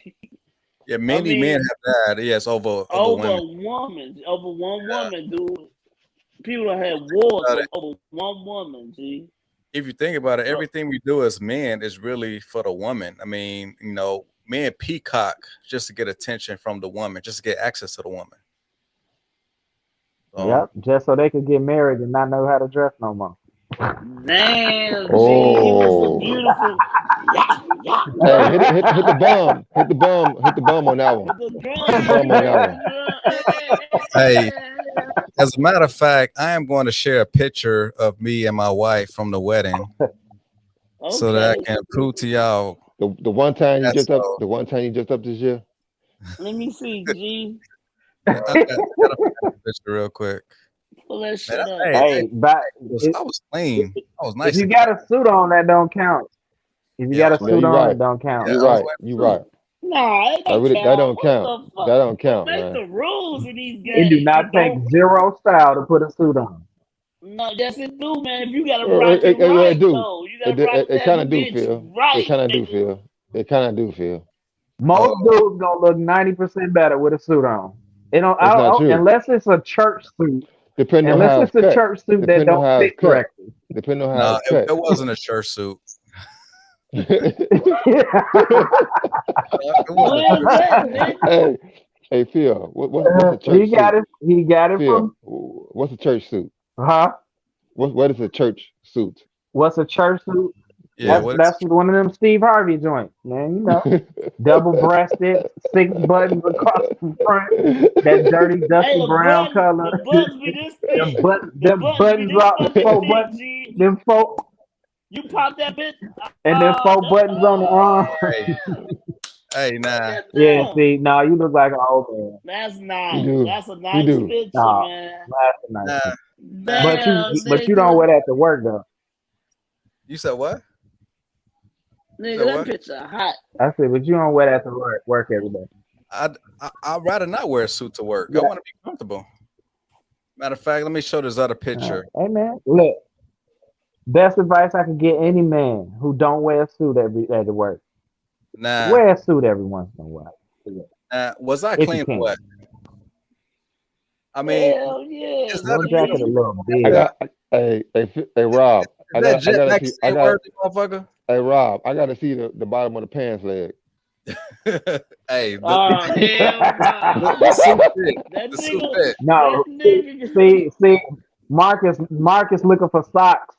Speaker 1: Yeah,
Speaker 3: I
Speaker 1: many men
Speaker 3: mean,
Speaker 1: have died. Yes, over
Speaker 3: over
Speaker 1: women.
Speaker 3: a woman, over one
Speaker 1: Yeah.
Speaker 3: woman, dude. People have had wars
Speaker 1: But
Speaker 3: over one woman. G.
Speaker 1: if you think about it,
Speaker 3: So,
Speaker 1: everything we do as men is really for the woman. I mean, men peacock just to get attention from the woman, just to get access to the woman. So
Speaker 4: Yep, just so they could get married and not know how to dress no more.
Speaker 3: damn, G, you was a
Speaker 2: Oh,
Speaker 3: beautiful. Yeah, yeah,
Speaker 2: hey,
Speaker 3: yeah.
Speaker 2: hit the bomb, hit the bomb on that one.
Speaker 3: Hit the
Speaker 2: Hit the
Speaker 3: drum,
Speaker 2: bomb on
Speaker 3: nigga.
Speaker 2: that
Speaker 3: Hit
Speaker 2: one.
Speaker 3: the drum.
Speaker 1: hey, as a matter of fact, I am going to share a picture of me and my wife from the wedding so that I
Speaker 3: Okay.
Speaker 1: can prove to y'all
Speaker 2: The one time you
Speaker 1: that's
Speaker 2: just up, the one time you just up this year.
Speaker 3: Let me see, G.
Speaker 1: I gotta find the picture real quick.
Speaker 3: Pull that
Speaker 1: Man,
Speaker 3: shit up.
Speaker 4: Hey, but
Speaker 1: I was clean. I was
Speaker 4: if
Speaker 1: nice
Speaker 4: you
Speaker 1: and
Speaker 4: got
Speaker 1: clean.
Speaker 4: a suit on, that don't count. If you
Speaker 1: Yeah, I
Speaker 4: got
Speaker 1: was
Speaker 4: a
Speaker 1: wearing,
Speaker 2: Yeah,
Speaker 4: suit
Speaker 2: you're
Speaker 4: on,
Speaker 2: right.
Speaker 4: it don't count.
Speaker 1: yeah,
Speaker 2: You're
Speaker 1: I was
Speaker 2: right.
Speaker 1: wearing
Speaker 2: You're
Speaker 1: a suit.
Speaker 2: right.
Speaker 3: Nah, it don't
Speaker 2: That
Speaker 3: count.
Speaker 2: don't
Speaker 3: What
Speaker 2: count.
Speaker 3: the fuck?
Speaker 2: That don't
Speaker 3: They
Speaker 2: count,
Speaker 3: make
Speaker 2: man.
Speaker 3: the rules in these
Speaker 4: It do
Speaker 3: games.
Speaker 4: not
Speaker 3: It
Speaker 4: take
Speaker 3: don't.
Speaker 4: zero style to put a suit on.
Speaker 3: No, yes it do, man. If you gotta rock it
Speaker 2: Well, it
Speaker 3: right
Speaker 2: do.
Speaker 3: though, you gotta rock
Speaker 2: It
Speaker 3: that
Speaker 2: kind of do,
Speaker 3: bitch
Speaker 2: Phil. It
Speaker 3: right,
Speaker 2: kind of do,
Speaker 3: nigga.
Speaker 2: Phil. It kind of do, Phil.
Speaker 4: Most
Speaker 1: Oh,
Speaker 4: dudes gonna look 90% better with a suit on. It don't,
Speaker 2: That's not true.
Speaker 4: unless it's a church suit.
Speaker 2: Depending on
Speaker 4: Unless
Speaker 2: how it's
Speaker 4: it's a
Speaker 2: cut.
Speaker 4: church suit that
Speaker 2: Depending on
Speaker 4: don't
Speaker 2: how
Speaker 4: fit
Speaker 2: it's cut.
Speaker 4: correctly.
Speaker 2: Depending on how
Speaker 1: no,
Speaker 2: it's
Speaker 1: it
Speaker 2: cut.
Speaker 1: wasn't a church suit. It wasn't a
Speaker 3: Where's
Speaker 1: church suit.
Speaker 3: that, nigga?
Speaker 2: hey, hey, Phil. What's a church suit?
Speaker 4: He got it
Speaker 2: Phil,
Speaker 4: from
Speaker 2: what's a church suit?
Speaker 4: huh?
Speaker 2: What is a church suit?
Speaker 4: What's a church suit?
Speaker 1: Yeah, what is
Speaker 4: That's one of them Steve Harvey joints, man. You know, double breasted, 6 buttons across the front, that dirty,
Speaker 3: Hey,
Speaker 4: dusty brown color.
Speaker 3: the buttons be this thick. The
Speaker 4: Them
Speaker 3: buttons be
Speaker 4: buttons
Speaker 3: this
Speaker 4: up,
Speaker 3: fucking
Speaker 4: 4 buttons,
Speaker 3: thick, G.
Speaker 4: them four,
Speaker 3: You pop that bitch.
Speaker 4: and then 4 buttons on the arm.
Speaker 1: hey, hey, nah.
Speaker 3: God
Speaker 4: Yeah,
Speaker 3: damn.
Speaker 4: see, no, you look like an old man.
Speaker 3: That's
Speaker 2: You
Speaker 3: nice.
Speaker 2: do.
Speaker 3: That's a
Speaker 2: You
Speaker 3: nice
Speaker 2: do.
Speaker 3: picture,
Speaker 4: No,
Speaker 3: man.
Speaker 4: that's a nice
Speaker 1: Nah,
Speaker 4: one.
Speaker 1: nah.
Speaker 3: Damn,
Speaker 4: But you don't
Speaker 3: nigga.
Speaker 4: wear that to work though.
Speaker 1: You said what? You
Speaker 3: Nigga,
Speaker 1: said
Speaker 3: that
Speaker 1: what?
Speaker 3: picture hot.
Speaker 4: I said, but you don't wear that to work every day.
Speaker 1: I'd rather not wear a suit to work. I
Speaker 4: Yeah.
Speaker 1: want to be comfortable. Matter of fact, let me show this other picture.
Speaker 4: Hey man, look, best advice I can get any man who don't wear a suit every day to work.
Speaker 1: Nah,
Speaker 4: Wear a suit every once in a while.
Speaker 1: was I
Speaker 4: If you
Speaker 1: clean or
Speaker 4: can.
Speaker 1: what? I mean,
Speaker 3: Hell yeah,
Speaker 1: is that
Speaker 4: Your
Speaker 1: a
Speaker 4: jacket a
Speaker 1: beautiful?
Speaker 4: little
Speaker 1: Is
Speaker 2: I
Speaker 4: big.
Speaker 1: that,
Speaker 2: got hey Rob.
Speaker 1: is that jet magazine worthy, motherfucker?
Speaker 2: Hey Rob, I gotta see the bottom of the pants leg.
Speaker 1: Hey,
Speaker 3: Oh hell
Speaker 1: the
Speaker 3: nah.
Speaker 1: suit fit.
Speaker 3: That
Speaker 1: The suit
Speaker 3: nigga,
Speaker 1: fit.
Speaker 3: that
Speaker 4: No,
Speaker 3: nigga.
Speaker 4: see, Marcus looking for socks.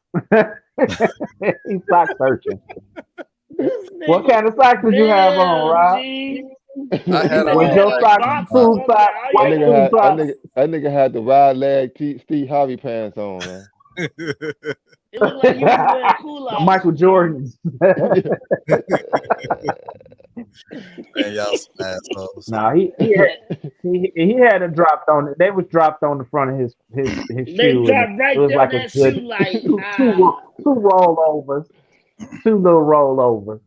Speaker 4: He's sock searching.
Speaker 3: This
Speaker 4: What
Speaker 3: nigga,
Speaker 4: kind of socks did you have on,
Speaker 3: damn,
Speaker 4: Rob?
Speaker 3: G.
Speaker 1: I
Speaker 3: He
Speaker 1: had
Speaker 3: said you
Speaker 4: Was
Speaker 1: on
Speaker 3: had
Speaker 4: your
Speaker 3: on
Speaker 1: like
Speaker 4: socks
Speaker 3: boxers
Speaker 4: tube
Speaker 3: under there.
Speaker 4: socks,
Speaker 3: How
Speaker 2: That
Speaker 3: your
Speaker 4: white
Speaker 2: nigga
Speaker 4: tube
Speaker 2: had
Speaker 4: socks?
Speaker 2: that nigga had the wide leg Steve Harvey pants on, man.
Speaker 3: It looked like you was wearing culottes,
Speaker 4: Michael
Speaker 3: G.
Speaker 4: Jordans.
Speaker 1: man, y'all some assholes.
Speaker 4: No, he had it dropped on. They was dropped on the front of his
Speaker 3: They
Speaker 4: shoe, and
Speaker 3: dropped
Speaker 4: it
Speaker 3: right
Speaker 4: was
Speaker 3: there on
Speaker 4: like a
Speaker 3: that
Speaker 4: good
Speaker 3: shoe, like
Speaker 4: two rollovers, two little rollovers.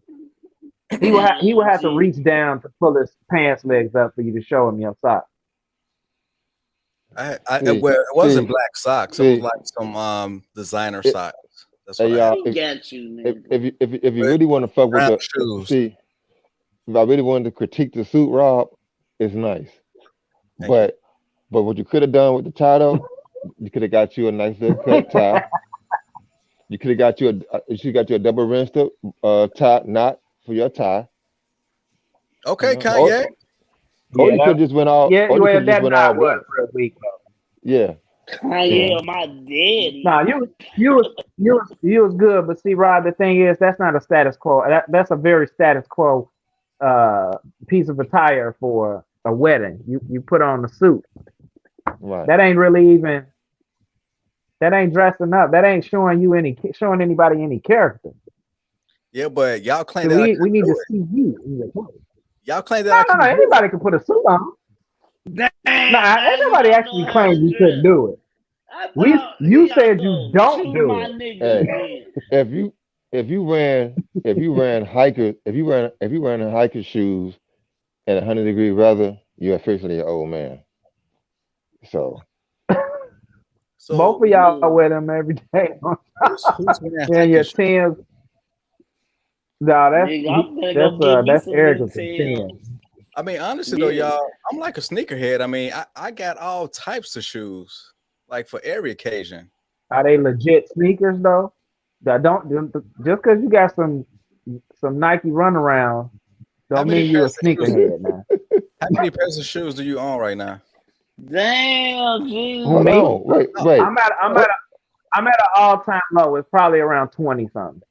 Speaker 4: He would
Speaker 3: damn,
Speaker 4: have to
Speaker 3: G.
Speaker 4: reach down to pull his pants legs up for you to show him your sock.
Speaker 2: see,
Speaker 1: Well, it wasn't
Speaker 2: see,
Speaker 1: black socks. It was
Speaker 2: see.
Speaker 1: like some designer
Speaker 2: It,
Speaker 1: socks. That's what
Speaker 2: hey
Speaker 1: I had.
Speaker 2: y'all,
Speaker 3: He got you,
Speaker 2: if
Speaker 3: nigga.
Speaker 2: if you if you
Speaker 1: But
Speaker 2: really want to fuck with
Speaker 1: brown
Speaker 2: the
Speaker 1: shoes.
Speaker 2: see, if I really wanted to critique the suit, Rob, it's nice.
Speaker 1: Thank you.
Speaker 2: But what you could have done with the tie though, you could have got you a nice little cut tie. You could have got you a double rinsed up tie knot for your tie. You
Speaker 1: Okay,
Speaker 2: know, or
Speaker 1: Kanye.
Speaker 2: or
Speaker 4: Yeah,
Speaker 2: you could just went all
Speaker 4: yeah.
Speaker 2: or you
Speaker 4: Well,
Speaker 2: could have just
Speaker 4: that
Speaker 2: went all
Speaker 4: knot was
Speaker 2: black.
Speaker 4: real weak.
Speaker 2: Yeah,
Speaker 3: Kanye
Speaker 2: yeah.
Speaker 3: or my daddy.
Speaker 4: No, you was good, but see, Rod, the thing is, that's not a status quo. That's a very status quo uh piece of attire for a wedding. You put on a suit.
Speaker 2: Right.
Speaker 4: That ain't really even. That ain't dressing up. That ain't showing anybody any character.
Speaker 1: Yeah, but y'all claim
Speaker 4: So
Speaker 1: that I
Speaker 4: we
Speaker 1: couldn't
Speaker 4: need to
Speaker 1: do it.
Speaker 4: see you in your clothes.
Speaker 1: Y'all claim that
Speaker 4: No,
Speaker 1: I
Speaker 4: no, no.
Speaker 1: couldn't do it.
Speaker 4: Anybody can put a suit on. No,
Speaker 3: Damn, now
Speaker 4: ain't
Speaker 3: you
Speaker 4: nobody
Speaker 3: don't know
Speaker 4: actually
Speaker 3: how to
Speaker 4: claimed you couldn't
Speaker 3: dress.
Speaker 4: do it.
Speaker 3: I thought, here
Speaker 4: You
Speaker 3: y'all
Speaker 4: said you
Speaker 3: go.
Speaker 4: don't
Speaker 3: Shoot
Speaker 4: do
Speaker 3: my
Speaker 4: it.
Speaker 3: nigga
Speaker 2: Hey,
Speaker 3: again.
Speaker 2: if you if you ran in hiker shoes at 100-degree weather, you're officially an old man. So
Speaker 4: Both
Speaker 1: So
Speaker 4: of y'all
Speaker 3: Ugh.
Speaker 4: wear them every day.
Speaker 1: who's wearing
Speaker 4: And
Speaker 1: hiking
Speaker 4: your
Speaker 1: shoes?
Speaker 4: Tim's. No,
Speaker 3: Nigga, I'm gonna go get me
Speaker 4: that's
Speaker 3: some new
Speaker 4: arrogance and
Speaker 3: Timbs.
Speaker 4: sin.
Speaker 1: I mean, honestly though,
Speaker 3: Yeah.
Speaker 1: y'all, I'm like a sneakerhead. I mean, I got all types of shoes, like for every occasion.
Speaker 4: Are they legit sneakers though? That don't just because you got some Nike runaround
Speaker 1: How
Speaker 4: don't
Speaker 1: many
Speaker 4: mean you a
Speaker 1: pairs of shoes?
Speaker 4: sneakerhead now.
Speaker 1: How many pairs of shoes do you own right now?
Speaker 3: Damn,
Speaker 4: Who
Speaker 3: G.
Speaker 2: hold
Speaker 4: me?
Speaker 2: on, wait,
Speaker 1: No,
Speaker 2: wait.
Speaker 4: I'm at I'm at
Speaker 2: Oh,
Speaker 4: a, I'm at an all time low. It's probably around 20 something.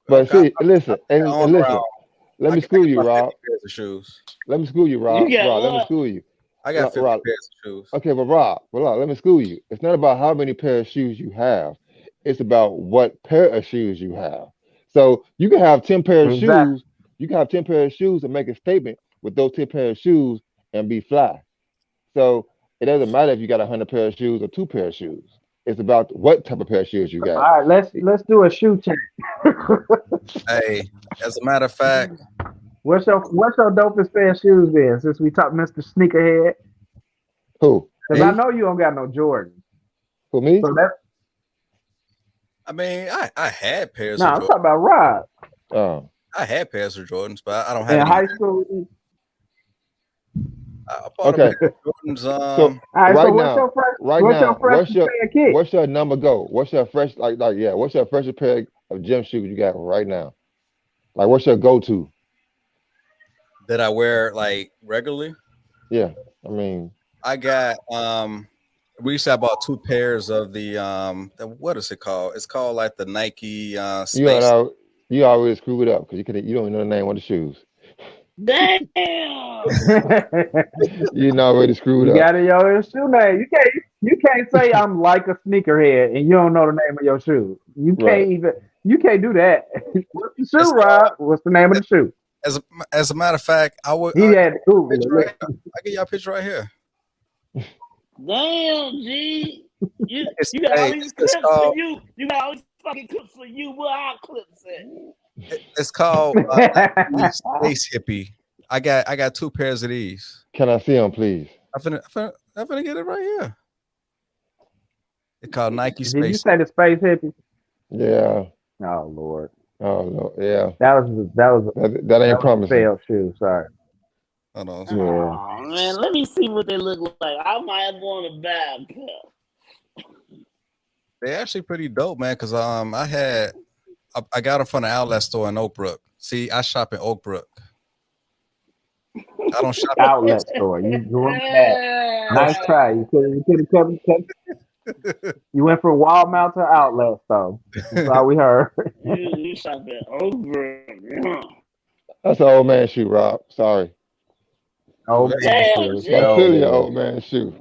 Speaker 2: but
Speaker 1: okay,
Speaker 2: see, listen,
Speaker 1: I own
Speaker 2: and
Speaker 1: around.
Speaker 2: listen. Let me
Speaker 1: I
Speaker 2: school
Speaker 1: got
Speaker 2: you,
Speaker 1: about 50
Speaker 2: Rob.
Speaker 1: pairs of shoes.
Speaker 2: Let me school you,
Speaker 3: You
Speaker 2: Rob.
Speaker 3: got
Speaker 2: Rob, let me
Speaker 3: what?
Speaker 2: school you.
Speaker 1: I got 50
Speaker 2: Rob,
Speaker 1: pairs of shoes.
Speaker 2: okay, but Rob, let me school you. It's not about how many pair of shoes you have. It's about what pair of shoes you have. So you can have 10 pair of
Speaker 4: Exactly.
Speaker 2: shoes. You can have 10 pair of shoes and make a statement with those 10 pair of shoes and be fly. So it doesn't matter if you got 100 pair of shoes or 2 pair of shoes. It's about what type of pair of shoes you
Speaker 4: All
Speaker 2: got.
Speaker 4: right, let's do a shoe check.
Speaker 1: Hey, as a matter of fact,
Speaker 4: What's your dopest pair of shoes then? Since we talk Mr. Sneakerhead,
Speaker 2: Who?
Speaker 4: because I
Speaker 1: me,
Speaker 2: Me?
Speaker 4: know you don't got no Jordan.
Speaker 2: Who, me?
Speaker 4: So that
Speaker 1: I mean, I had pairs
Speaker 4: no,
Speaker 1: of
Speaker 4: I'm
Speaker 1: Jordans.
Speaker 4: talking about Rob
Speaker 2: Oh,
Speaker 1: I had pairs of Jordans, but I don't have
Speaker 4: in
Speaker 1: any now.
Speaker 4: high school.
Speaker 1: I bought a pair
Speaker 2: okay.
Speaker 1: of Jordans.
Speaker 2: So
Speaker 4: All right, so
Speaker 2: right now,
Speaker 4: what's your freshman pair kick?
Speaker 2: what's your number go? What's your fresh yeah? What's your freshest pair of gym shoes you got right now? Like what's your go to?
Speaker 1: that I wear like regularly.
Speaker 2: Yeah, I mean,
Speaker 1: I got recently I bought two pairs of what is it called? It's called like the Nike
Speaker 2: you
Speaker 1: Space.
Speaker 2: know you always screw it up because you don't even know the name of the shoes.
Speaker 3: Damn.
Speaker 2: You already screwed
Speaker 4: You
Speaker 2: up.
Speaker 4: got it, your shoe name. You can't say I'm like a sneakerhead and you don't know the name of your shoe.
Speaker 2: Right.
Speaker 4: You can't do that. What's the shoe,
Speaker 1: It's
Speaker 4: Rob? What's the name of the shoe?
Speaker 1: as as a matter of fact,
Speaker 4: He
Speaker 1: I
Speaker 4: had to Google
Speaker 1: picture right
Speaker 4: it.
Speaker 1: here. I get y'all a picture right here.
Speaker 3: Damn, G.
Speaker 1: It's
Speaker 3: You got all
Speaker 1: hey,
Speaker 3: these
Speaker 1: it's
Speaker 3: clips for
Speaker 1: called
Speaker 3: you. You got all these fucking clips for you. Where our clips at?
Speaker 1: it's called Nike Space Hippie. I got two pairs of these.
Speaker 2: Can I see them, please?
Speaker 1: I'm finna get it right here. It's called Nike
Speaker 4: Did you
Speaker 1: Space.
Speaker 4: say the space hippie?
Speaker 2: Yeah.
Speaker 4: Oh Lord,
Speaker 2: Oh no. Yeah.
Speaker 4: that was
Speaker 2: That ain't
Speaker 4: a
Speaker 2: promising.
Speaker 4: failed shoe. Sorry.
Speaker 1: Hold on.
Speaker 4: Yeah.
Speaker 3: Oh man, let me see what they look like. I might want to buy a pair.
Speaker 1: They're actually pretty dope, man. Cause I got them from the outlet store in Oak Brook. See, I shop in Oak Brook. I don't shop.
Speaker 4: Outlet store. You doing that? Nice try. You could have covered. You went from Walmart to outlet store. That's all we heard.
Speaker 3: You shop at over.
Speaker 2: That's an old man shoe, Rob. Sorry.
Speaker 4: Oh man,
Speaker 3: Damn,
Speaker 4: shoot.
Speaker 2: That's
Speaker 4: So
Speaker 2: clearly an
Speaker 3: Jay.
Speaker 2: old man shoe.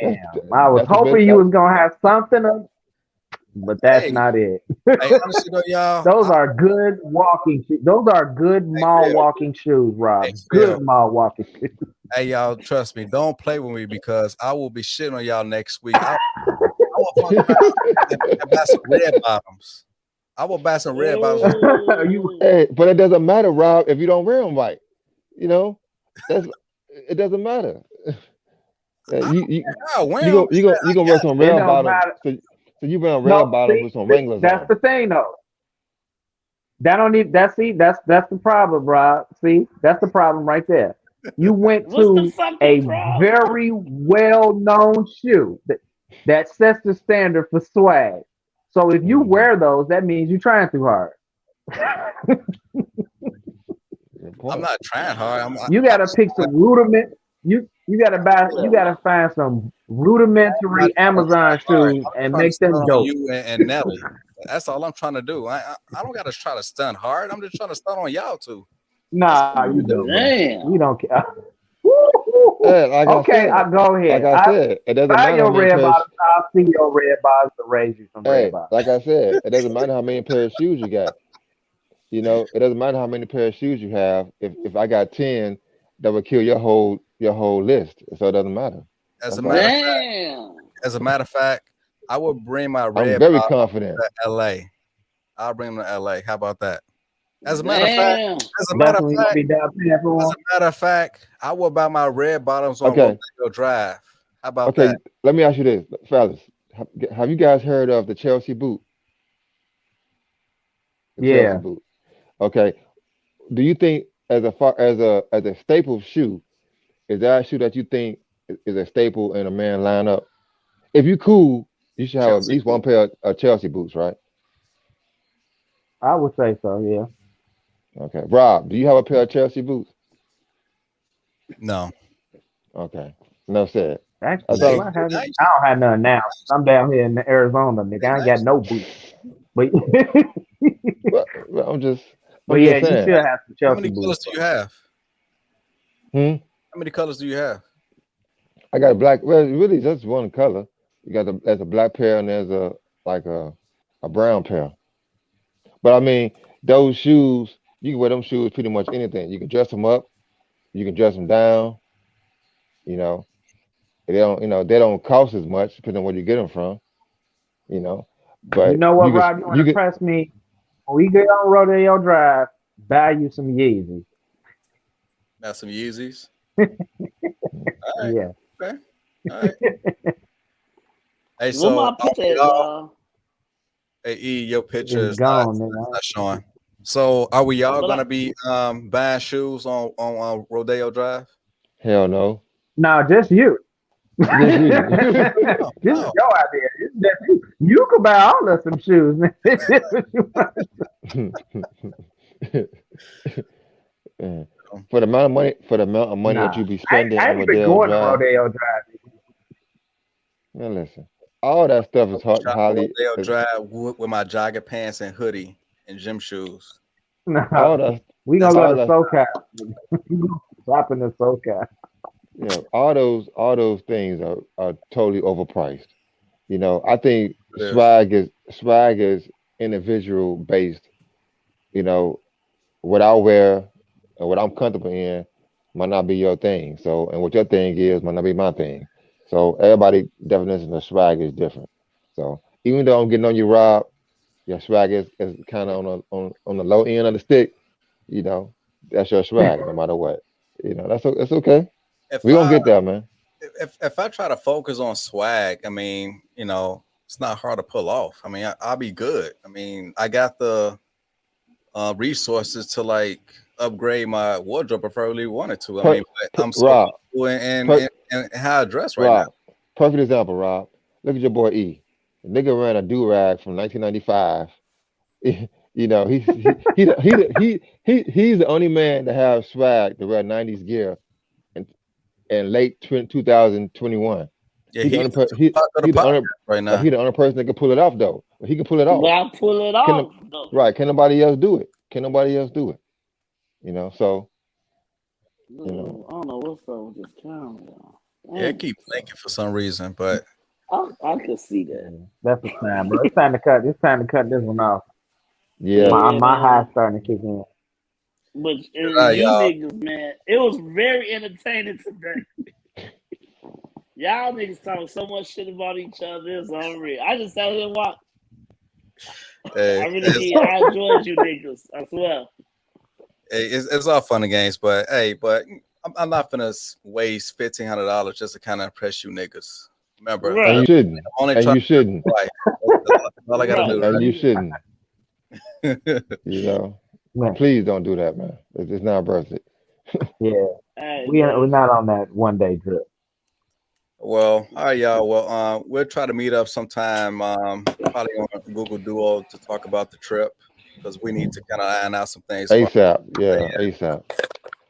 Speaker 2: That's
Speaker 4: damn. I was
Speaker 2: that's a
Speaker 4: hoping
Speaker 2: bit.
Speaker 4: you was gonna have something, but that's
Speaker 1: Hey,
Speaker 4: not it.
Speaker 1: hey, honestly though, y'all,
Speaker 4: Those are good walking shoes. Those are good mall
Speaker 1: Phil,
Speaker 4: walking shoes,
Speaker 1: hey
Speaker 4: Rob.
Speaker 1: Phil,
Speaker 4: Good mall walking shoes.
Speaker 1: hey y'all, trust me, don't play with me because I will be shitting on y'all next week. I will fuck around and buy some red bottoms. I will buy some red bottoms.
Speaker 4: You
Speaker 2: Hey, but it doesn't matter, Rob, if you don't wear them right. You know, that's it doesn't matter.
Speaker 1: I
Speaker 2: You
Speaker 1: don't
Speaker 2: you
Speaker 1: care how I wear
Speaker 2: you
Speaker 1: them.
Speaker 2: go you go you gonna wear some
Speaker 4: it
Speaker 2: red
Speaker 4: don't
Speaker 2: bottoms.
Speaker 4: matter.
Speaker 2: So you wear red
Speaker 4: No,
Speaker 2: bottoms
Speaker 4: see,
Speaker 2: with some Wranglers
Speaker 4: that's
Speaker 2: on.
Speaker 4: the thing though. That don't need that. See, that's the problem, Rob. See, that's the problem right there. You went
Speaker 3: What's the
Speaker 4: to
Speaker 3: fucking
Speaker 4: a
Speaker 3: problem?
Speaker 4: very well-known shoe that sets the standard for swag. So if you
Speaker 2: Mhm.
Speaker 4: wear those, that means you're trying too hard.
Speaker 2: Good
Speaker 1: I'm
Speaker 2: point.
Speaker 1: not trying hard.
Speaker 4: You
Speaker 1: I'm
Speaker 4: gotta
Speaker 1: just
Speaker 4: pick some rudiment. You gotta buy. You
Speaker 3: Yeah.
Speaker 4: gotta find some
Speaker 1: not
Speaker 4: rudimentary
Speaker 1: trying to
Speaker 4: Amazon
Speaker 1: try hard.
Speaker 4: shoes
Speaker 1: I'm just
Speaker 4: and
Speaker 1: trying to
Speaker 4: make them
Speaker 1: stun on
Speaker 4: dope.
Speaker 1: you and Nelly. That's all I'm trying to do. I don't got to try to stun hard. I'm just trying to stun on y'all two. That's all
Speaker 4: Nah,
Speaker 1: I'm
Speaker 4: you
Speaker 1: gonna do.
Speaker 4: don't, bro. You
Speaker 3: Damn.
Speaker 4: don't care. Woo.
Speaker 2: Hey,
Speaker 4: Okay, I go
Speaker 2: like
Speaker 4: ahead.
Speaker 2: I
Speaker 4: I
Speaker 2: said, it doesn't
Speaker 4: buy
Speaker 2: matter how
Speaker 4: your
Speaker 2: many
Speaker 4: red
Speaker 2: pairs.
Speaker 4: bottoms. I'll see your red bottoms to raise you some red
Speaker 2: Hey,
Speaker 4: bottoms.
Speaker 2: like I said, it doesn't matter how many pair of shoes you got. You know, it doesn't matter how many pair of shoes you have. If I got 10, that would kill your whole list. So it doesn't matter.
Speaker 1: As a
Speaker 2: That's
Speaker 1: matter of
Speaker 2: all.
Speaker 1: fact,
Speaker 3: Damn.
Speaker 1: I will bring my
Speaker 2: I'm
Speaker 1: red
Speaker 2: very
Speaker 1: bottom
Speaker 2: confident.
Speaker 1: to LA. I'll bring them to LA. How about that? As a matter of fact,
Speaker 3: Damn.
Speaker 1: as a matter
Speaker 4: That's
Speaker 1: of
Speaker 4: when you gonna
Speaker 1: fact,
Speaker 4: be down paying
Speaker 1: as
Speaker 4: for
Speaker 1: a matter of fact, I will buy my red bottoms on
Speaker 2: Okay,
Speaker 1: Rodeo Drive. How about that?
Speaker 2: okay. Let me ask you this, fellas. Have you guys heard of the Chelsea boot? The
Speaker 4: them.
Speaker 2: Chelsea
Speaker 4: Yeah,
Speaker 2: boot. Okay. Do you think as a staple shoe, is that a shoe that you think is a staple in a man lineup? If you cool, you should have at
Speaker 1: Chelsea
Speaker 2: least one
Speaker 1: boot.
Speaker 2: pair of Chelsea boots, right?
Speaker 4: I would say so. Yeah.
Speaker 2: Okay. Rob, do you have a pair of Chelsea boots?
Speaker 1: No.
Speaker 2: Okay. No said.
Speaker 4: Actually,
Speaker 2: That's
Speaker 1: They
Speaker 2: all.
Speaker 4: do I have it? I
Speaker 1: nice.
Speaker 4: don't have none now. I'm down here in Arizona, nigga.
Speaker 1: They
Speaker 4: I ain't got
Speaker 1: nice.
Speaker 4: no boots. But
Speaker 2: Well,
Speaker 4: but
Speaker 2: I'm
Speaker 4: yeah,
Speaker 2: just
Speaker 4: you
Speaker 2: saying.
Speaker 4: should have some
Speaker 1: How
Speaker 4: Chelsea
Speaker 1: many
Speaker 4: boots.
Speaker 1: colors do you have?
Speaker 2: Hmm.
Speaker 1: How many colors do you have?
Speaker 2: I got a black. Well, really, just one color. You got there's a black pair and there's a like a brown pair. But I mean, those shoes, you can wear them shoes pretty much anything. You can dress them up, you can dress them down. You know, they don't cost as much depending on where you get them from. You know,
Speaker 4: You
Speaker 2: but
Speaker 4: know what, Rob? You want to press me? When we get on Rodeo Drive, buy you some Yeezys.
Speaker 1: Got some Yeezys. All right.
Speaker 4: Yeah.
Speaker 1: Okay. All right. Hey,
Speaker 3: Where
Speaker 1: so
Speaker 3: my picture at,
Speaker 1: y'all,
Speaker 3: dog?
Speaker 1: hey E, your picture
Speaker 4: It's
Speaker 1: is not
Speaker 4: gone,
Speaker 1: it's
Speaker 4: nigga.
Speaker 1: not showing. So are we all
Speaker 3: But
Speaker 1: gonna be buying shoes on Rodeo Drive?
Speaker 2: hell no.
Speaker 4: No, just you.
Speaker 2: Just
Speaker 4: This
Speaker 2: you.
Speaker 1: No,
Speaker 4: is
Speaker 1: no.
Speaker 4: your idea. It's just you. You could buy all of some shoes.
Speaker 2: Yeah.
Speaker 1: No.
Speaker 2: For the amount of money that
Speaker 4: Nah,
Speaker 2: you be spending
Speaker 4: I
Speaker 2: on
Speaker 4: ain't even
Speaker 2: Rodale
Speaker 4: going to
Speaker 2: Drive,
Speaker 4: Rodeo Drive.
Speaker 2: man, listen, all that stuff
Speaker 1: I'm
Speaker 2: is
Speaker 1: gonna
Speaker 2: hard,
Speaker 1: shop at
Speaker 2: highly,
Speaker 1: Rodeo Drive with my jogger pants and hoodie and gym shoes.
Speaker 2: all
Speaker 4: No,
Speaker 2: that,
Speaker 4: we
Speaker 1: That's
Speaker 4: gonna
Speaker 1: all.
Speaker 4: go
Speaker 2: all
Speaker 4: to
Speaker 2: that,
Speaker 4: SoCal. We gonna shop in the SoCal.
Speaker 2: all those things are totally overpriced. I think
Speaker 1: It is.
Speaker 2: swag is individual based. You know, what I wear and what I'm comfortable in might not be your thing. So, and what your thing is might not be my thing. So, everybody' definition of swag is different. So, even though I'm getting on you, Rob, your swag is kind of on the low end of the stick. You know, that's your swag, no matter what. That's okay.
Speaker 1: If
Speaker 2: We gonna
Speaker 1: I
Speaker 2: get there, man.
Speaker 1: if I try to focus on swag, I mean, it's not hard to pull off. I mean, I'll be good. I mean, I got the resources to like upgrade my wardrobe, preferably wanted to. I
Speaker 2: Per,
Speaker 1: mean, but I'm so
Speaker 2: Rob,
Speaker 1: comfortable
Speaker 2: per,
Speaker 1: and how I dress right now.
Speaker 2: Rob, perfect example, Rob. Look at your boy E. The nigga ran a do rag from 1995. You know, he's the only man to have swag to wear 90s gear in late 2021.
Speaker 1: Yeah,
Speaker 2: He the
Speaker 1: he's
Speaker 2: only
Speaker 1: the
Speaker 2: he the
Speaker 1: podcast
Speaker 2: only
Speaker 1: right now.
Speaker 2: he the only person that can pull it off though. He can pull it
Speaker 3: But
Speaker 2: off.
Speaker 3: I pull it
Speaker 2: Can
Speaker 3: off though.
Speaker 2: right? Can nobody else do it? Can nobody else do it? You know. So you know.
Speaker 3: I don't know what's up with this camera.
Speaker 1: Yeah, it keep blinking for some reason, but
Speaker 3: I could see that.
Speaker 4: That's the time, bro. It's time to cut. It's time to cut this one off.
Speaker 2: Yeah.
Speaker 4: My high starting to kick in.
Speaker 3: But you
Speaker 1: y'all.
Speaker 3: niggas, man, it was very entertaining today. Y'all niggas talk so much shit about each other. It's unreal. I just sat here and watched.
Speaker 1: Hey,
Speaker 3: I really did. I enjoyed you niggas. I swear.
Speaker 1: Hey, it's all fun and games, but I'm not gonna waste $1,500 just to kind of impress you niggas. Remember,
Speaker 3: Right.
Speaker 2: And you shouldn't.
Speaker 1: I'm only
Speaker 2: And
Speaker 1: trying
Speaker 2: you shouldn't.
Speaker 1: to life. That's all I gotta do.
Speaker 2: And
Speaker 1: Right?
Speaker 2: you shouldn't. You know.
Speaker 4: Man.
Speaker 2: Please don't do that, man. It's not worth it.
Speaker 4: Yeah,
Speaker 3: Hey,
Speaker 4: we're not on that one day trip.
Speaker 1: Well, all right, y'all. Well, we'll try to meet up sometime, probably on Google Duo to talk about the trip because we need to kind of iron out some things.
Speaker 2: ASAP. Yeah, ASAP.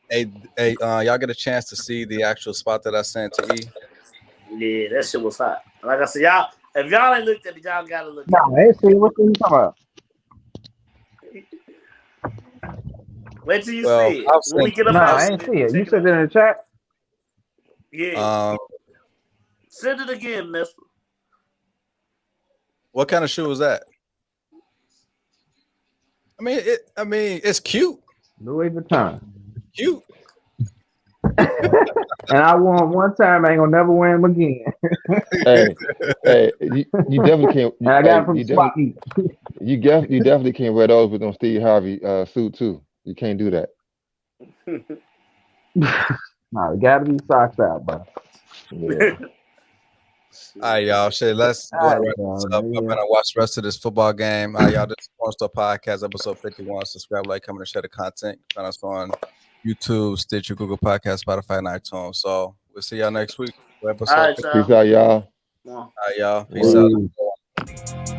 Speaker 1: Hey, y'all get a chance to see the actual spot that I sent to E?
Speaker 3: Yeah, that shit was hot. Like I said, y'all, if y'all ain't looked at it, y'all gotta look at
Speaker 4: No, hey, see what you talking about?
Speaker 3: it. Wait till you
Speaker 1: Well,
Speaker 3: see it.
Speaker 1: I'll
Speaker 3: When we
Speaker 1: send-
Speaker 3: get up
Speaker 4: No,
Speaker 3: out
Speaker 4: I
Speaker 3: of
Speaker 4: ain't
Speaker 3: here,
Speaker 4: see it. You
Speaker 3: check
Speaker 4: said it
Speaker 3: out.
Speaker 4: in the chat.
Speaker 3: Yeah. Send it again, mister.
Speaker 1: What kind of shoe was that? I mean, it's cute.
Speaker 4: Louis Vuitton.
Speaker 1: Cute.
Speaker 4: And I wore them one time. I ain't gonna never wear them again.
Speaker 2: Hey, you definitely can't.
Speaker 4: And I got it from Spot Meet.
Speaker 2: You definitely can't wear those with them Steve Harvey suit too. You can't do that.
Speaker 4: No, it gotta be socks out, bro.
Speaker 2: Yeah.
Speaker 1: All right, y'all. Shit, let's go and wrap this up. I'm gonna watch the rest of this football game. All right, y'all. This is Corner Store Podcast, episode 51. Subscribe, like, comment, and share the content. Find us on YouTube, Stitcher, Google Podcast, Spotify, and iTunes. So we'll see y'all next week.
Speaker 3: All right,
Speaker 2: Peace out, y'all.
Speaker 3: All
Speaker 1: right, y'all. Peace out.